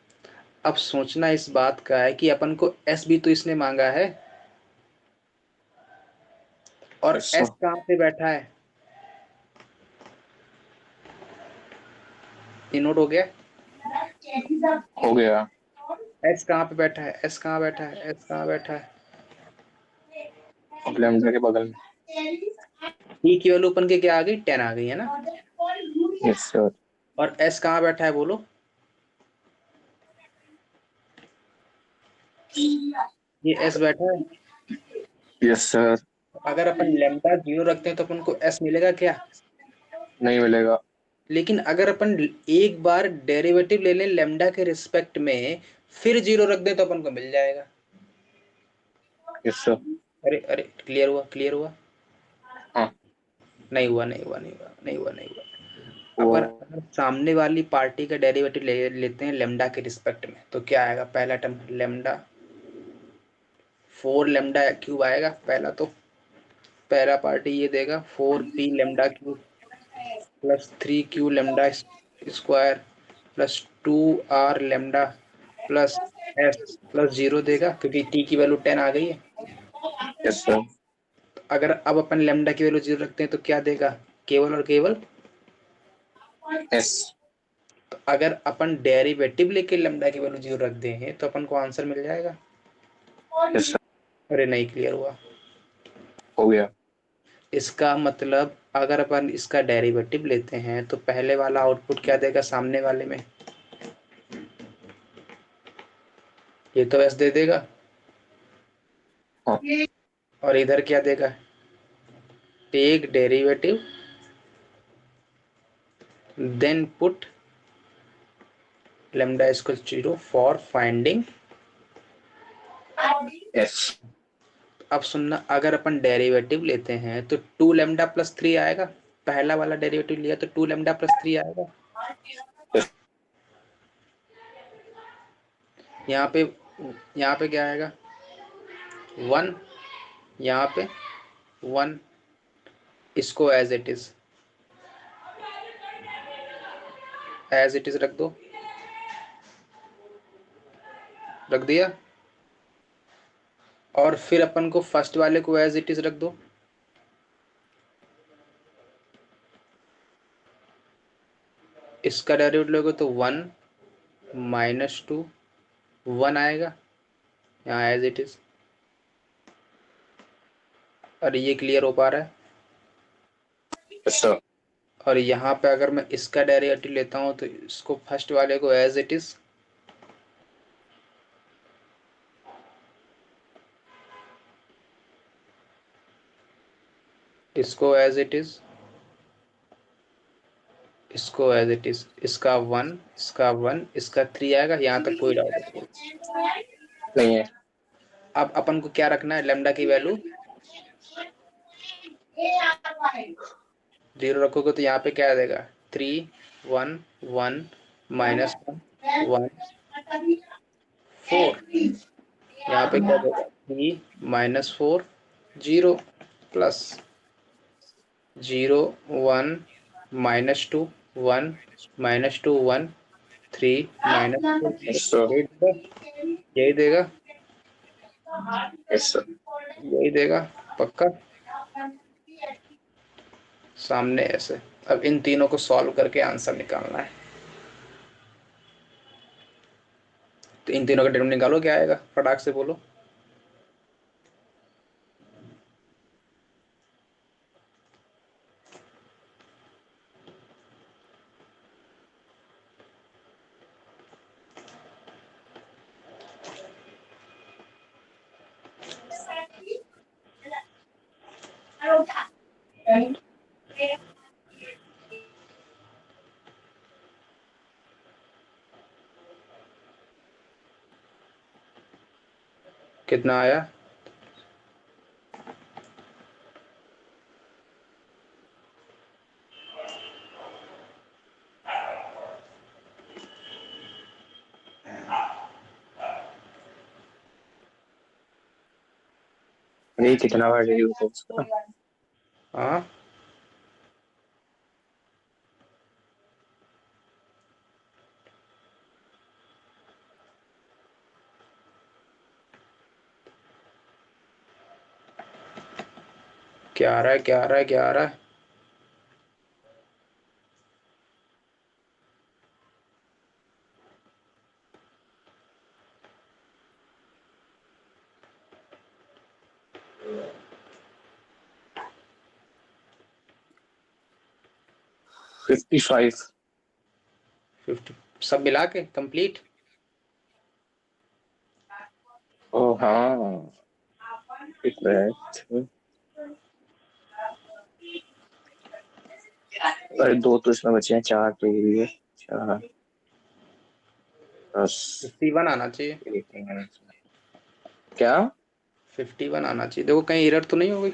अब सोचना इस बात का है कि अपन को एस भी तो इसने मांगा है, और अच्छा। एस कहाँ पे बैठा है? ये नोट हो गया? हो गया। एस कहाँ पे बैठा है? एस कहाँ बैठा है? एस कहाँ बैठा है? अब लेमडा के बगल में। टी की वैल्यू अपन के क्या आ गई? 10 आ गई है ना? Yes sir. और एस कहाँ बैठा है बोलो? ये एस बैठा है। Yes sir. अगर अपन लेमडा 0 रखते हैं तो अपन को एस मिलेगा क्या? नहीं मिलेगा। लेकिन अगर अपन एक बार डेरिवेटिव ले लें लेमडा के रिस्पेक्ट में, फिर 0 रख दें तो अपन को मिल जाएगा। Yes sir. अरे अरे, क्लियर हुआ? क्लियर हुआ? हाँ। नहीं हुआ, नहीं हुआ, नहीं हुआ, नहीं हुआ, नहीं हुआ। वो अपन अगर सामने वाली पार्टी का डेरिवेटिव लेते हैं लेमडा के रिस्पेक्ट में तो क्या आएगा? पहला टर्म लेमडा 4 लेमडा क्यूब आएगा पहला, तो पहला पार्टी ये देगा 4p lambda cube +3q lambda square +2r lambda plus s +0 देगा, क्योंकि t की वैल्यू 10 आ गई है। Yes sir. अगर अब अपन लेमडा की वैल्यू 0 रखते हैं तो क्या देगा? केवल और केवल। यस। तो अगर अपन डेरिवेटिव लेके लेमडा की वैल्यू 0 रख दें तो अपन को आंसर मिल जाएगा। Yes sir. अरे नहीं, क्लियर हुआ? हो गया। इसका मतलब अगर अपन इसका डेरिवेटिव लेते हैं तो पहले वाला आउटपुट क्या देगा सामने वाले में? ये तो एस दे देगा। हाँ। और इधर क्या देगा? Take derivative then put lambda equal 0 for finding. Yes. अब सुनना, अगर अपन डेरिवेटिव लेते हैं तो 2 लेमडा प्लस 3 आएगा। पहला वाला डेरिवेटिव लिया तो 2 लेमडा प्लस 3 आएगा। यस। यहाँ पे, यहाँ पे क्या आएगा? 1, यहाँ पे 1। इसको एज इट इज रख दो। रख दिया। और फिर अपन को फर्स्ट वाले को एज इट इज रख दो। इसका डेरिवेटिव लोगे तो 1 -2 1 आएगा यहाँ एज इट इज। और ये क्लियर हो पा रहा है। अच्छा और यहाँ पे अगर मैं इसका डेरिवेटिव लेता हूँ तो इसको फर्स्ट वाले को एज इट इज, इसको एज इट इज, इसको एज इट इज, इसका 1, इसका 1, इसका 3 आएगा। यहाँ तक कोई डाउट नहीं। नहीं है। अब अपन को क्या रखना है, लेमडा की वैल्यू 0 रखोगे तो यहाँ पे क्या आ जाएगा 3 1 1 -1 1 4। यहाँ पे क्या देगा 3 -4 0 प्लस 0 1 -2 1 -2 1 3 -2 अच्छा यही देगा, यही देगा, अच्छा यही देगा पक्का। सामने ऐसे। अब इन तीनों को सॉल्व करके आंसर निकालना है। तो इन तीनों का डिटरमिनेंट निकालो, क्या आएगा फटाक से बोलो। कितना आया? ये कितना बार यूज है उसका? हाँ 11 11 11। Fifty five. 50 सब मिला के कंप्लीट। ओ हाँ करेक्ट। अरे दो तो इसमें बचे हैं, चार तो ये भी है। चार 10 51 आना चाहिए। क्या? 51 आना चाहिए। देखो कहीं एरर तो नहीं हो गई।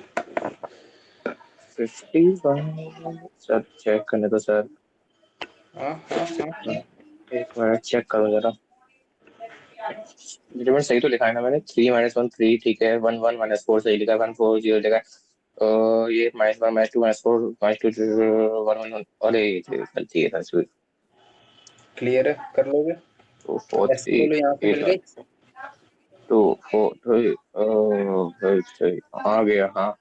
51 सर चेक करने दो सर। हाँ हाँ हाँ। एक मिनट चेक करो जरा। डिटरमिनेंट सही तो लिखा है ना मैंने? 3 -1 3 ठीक है। 1 1 -4 सही लिखा है। 1 4 0 लिखा है। ये -1 -2 -4 -2 1 1। अरे ये गलती है सर। क्लियर है, कर लोगे। 2 4 एस की 3 वैल्यू यहाँ पे मिल 8 गई। 2 4 3 सही आ गया। हाँ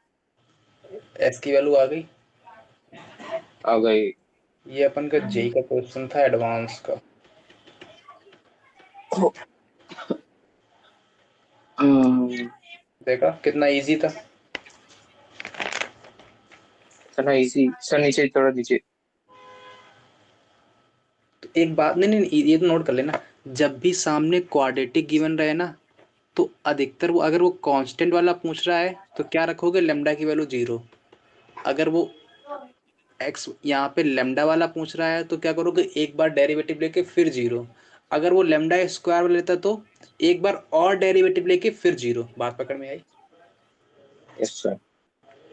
एस की वैल्यू आ गई। आ गई। ये अपन का जेई का क्वेश्चन था, एडवांस का। देखा कितना इजी था। इतना इजी सर? नीचे थोड़ा नीचे। तो एक बात, नहीं नहीं ये तो नोट कर लेना। जब भी सामने क्वाड्रेटिक गिवन रहे ना, तो अधिकतर वो अगर वो कांस्टेंट वाला पूछ रहा है तो क्या रखोगे, लेमडा की वैल्यू 0। अगर वो एक्स यहाँ पे लेमडा वाला पूछ रहा है तो क्या करोगे, एक बार डेरिवेटिव लेके फिर 0। अगर वो लेमडा स्क्वायर वाला लेता तो एक बार और डेरिवेटिव लेके फिर 0। बात पकड़ में आई? Yes sir.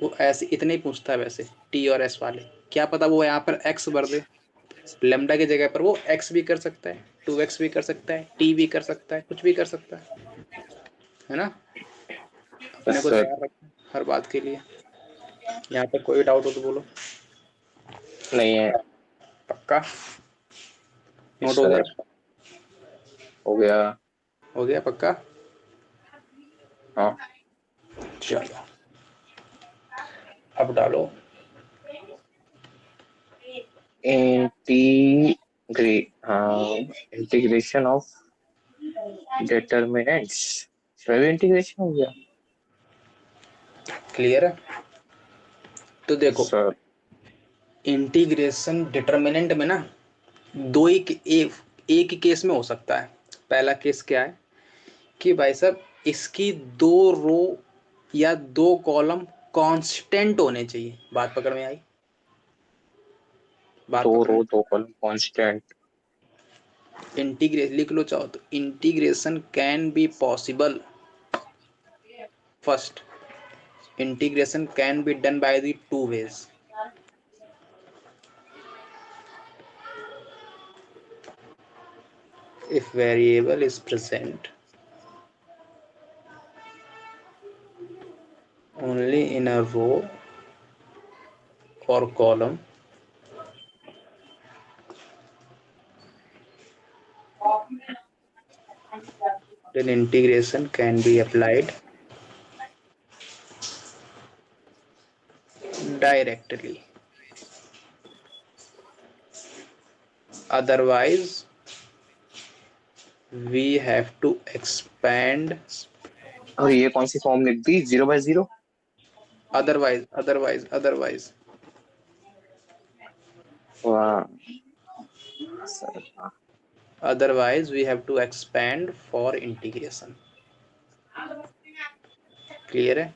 वो ऐसे इतने ही पूछता है वैसे। टी और एस वाले क्या पता वो यहाँ पर एक्स भर दे, लेमडा की जगह पर वो एक्स भी कर सकता है, 2x भी कर सकता है, टी भी कर सकता है, कुछ भी कर सकता है ना। अपने यस को सर। तैयार रखना हर बात के लिए। यहाँ पे कोई डाउट हो तो बोलो। नहीं है। पक्का? यस नोट हो सर। गया? हो गया। हो गया पक्का। हाँ चलो अब डालो। 89 इंटीग्रेशन ऑफ डिटर्मिनेंट्स, सभी इंटीग्रेशन हो गया। क्लियर है? तो देखो, सर इंटीग्रेशन डिटर्मिनेंट में ना एक ही केस में हो सकता है। पहला केस क्या है कि भाई साहब इसकी दो रो या दो कॉलम कांस्टेंट होने चाहिए। बात पकड़ में आई? बात दो पकड़ रो में? दो कॉलम कांस्टेंट। इंटीग्रेशन लिख लो चाहो तो, integration can be possible. First, integration can be done by the two ways. If variable is present only in a row or column, then integration can be applied directly. Otherwise we have to expand. और ये कौन सी form लिख दी, 0/0? Otherwise वाह sir, otherwise we have to expand for integration. Clear है?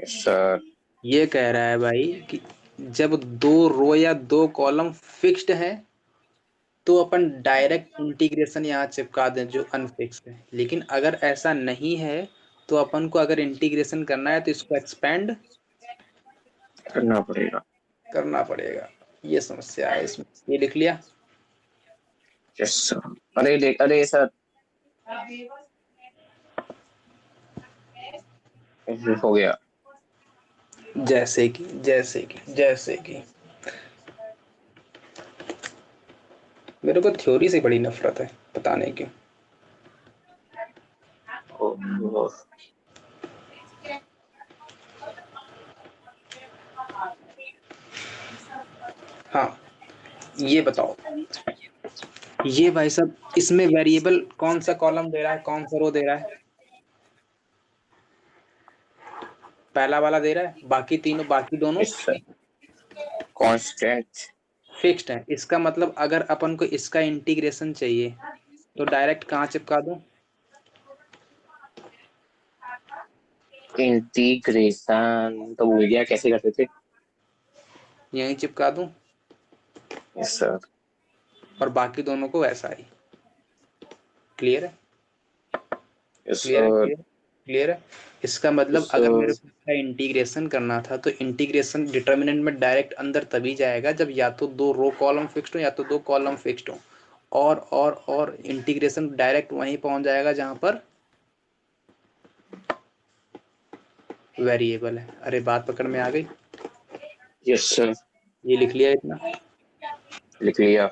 Sir ये कह रहा है भाई कि जब दो रो या दो कॉलम फिक्स्ड है तो अपन डायरेक्ट इंटीग्रेशन यहाँ चिपका दें जो अनफिक्स्ड है। लेकिन अगर ऐसा नहीं है तो अपन को अगर इंटीग्रेशन करना है तो इसको एक्सपेंड करना पड़ेगा। करना पड़ेगा। ये समस्या है इसमें। ये लिख लिया? Yes sir. अरे सर, हो गया। जैसे कि मेरे को थ्योरी से बड़ी नफरत है, पता नहीं क्यों। ओ, हाँ, ये बताओ, ये भाई साहब इसमें वेरिएबल कौन सा कॉलम दे रहा है, कौन सा रो दे रहा है? पहला वाला दे रहा है, बाकी दोनों यस सर, कांस्टेंट। फिक्स्ड है। इसका मतलब अगर अपन को इसका इंटीग्रेशन चाहिए तो डायरेक्ट कहाँ चिपका दूं? इंटीग्रेशन तो भूल गया कैसे करते थे। यहीं चिपका दूं यस सर। और बाकी दोनों को वैसा ही। क्लियर है? यस क्लियर है? सर। क्लियर है? इसका मतलब यस अगर मेरे सर। को इसका इंटीग्रेशन करना था तो इंटीग्रेशन डिटर्मिनेंट में डायरेक्ट अंदर तभी जाएगा जब या तो दो रो कॉलम फिक्स्ड हो या तो दो कॉलम फिक्स्ड हो। और इंटीग्रेशन डायरेक्ट वहीं पहुंच जाएगा जहां पर वेरिएबल है। अरे बात पकड़ में आ गई? Yes sir. ये लिख लिया इतना? लिख लिया।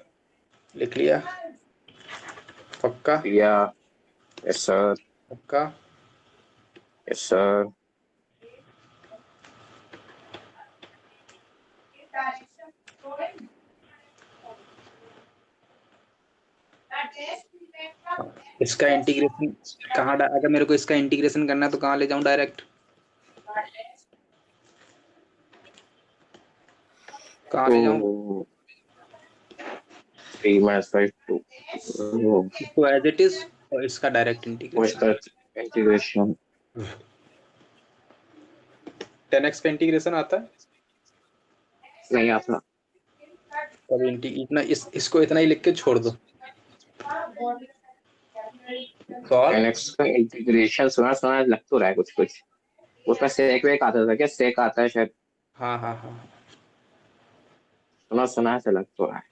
लिख लिया? पक्का? लिया। Yes sir. पक्का? Yes sir. इसका इंटीग्रेशन अगर मेरे को इसका इंटीग्रेशन करना है तो कहाँ ले जाऊं डायरेक्ट? कहाँ ले जाऊं? तो 3 - 5 2 इसको एज इट इज और इसका डायरेक्ट इंटीग्रेशन। इंटीग्रेशन। 10x का इंटीग्रेशन आता है? नहीं आता। तब इतना इसको इतना ही लिख के छोड़ दो। सॉल्व। 10x का इंटीग्रेशन सुना सुना लग तो रहा है कुछ कुछ। उसमें सेक वेक आता था क्या, सेक आता है शायद। हाँ हाँ हाँ। सुना सुना से लग तो रहा है।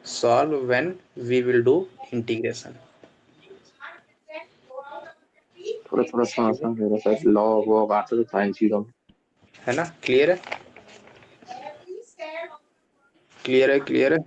Solve when we will do integration. थोड़ा थोड़ा सुना सुना मेरा शायद लॉग वॉग आता तो था इन चीजों में। है ना? क्लियर है? क्लियर है? क्लियर है?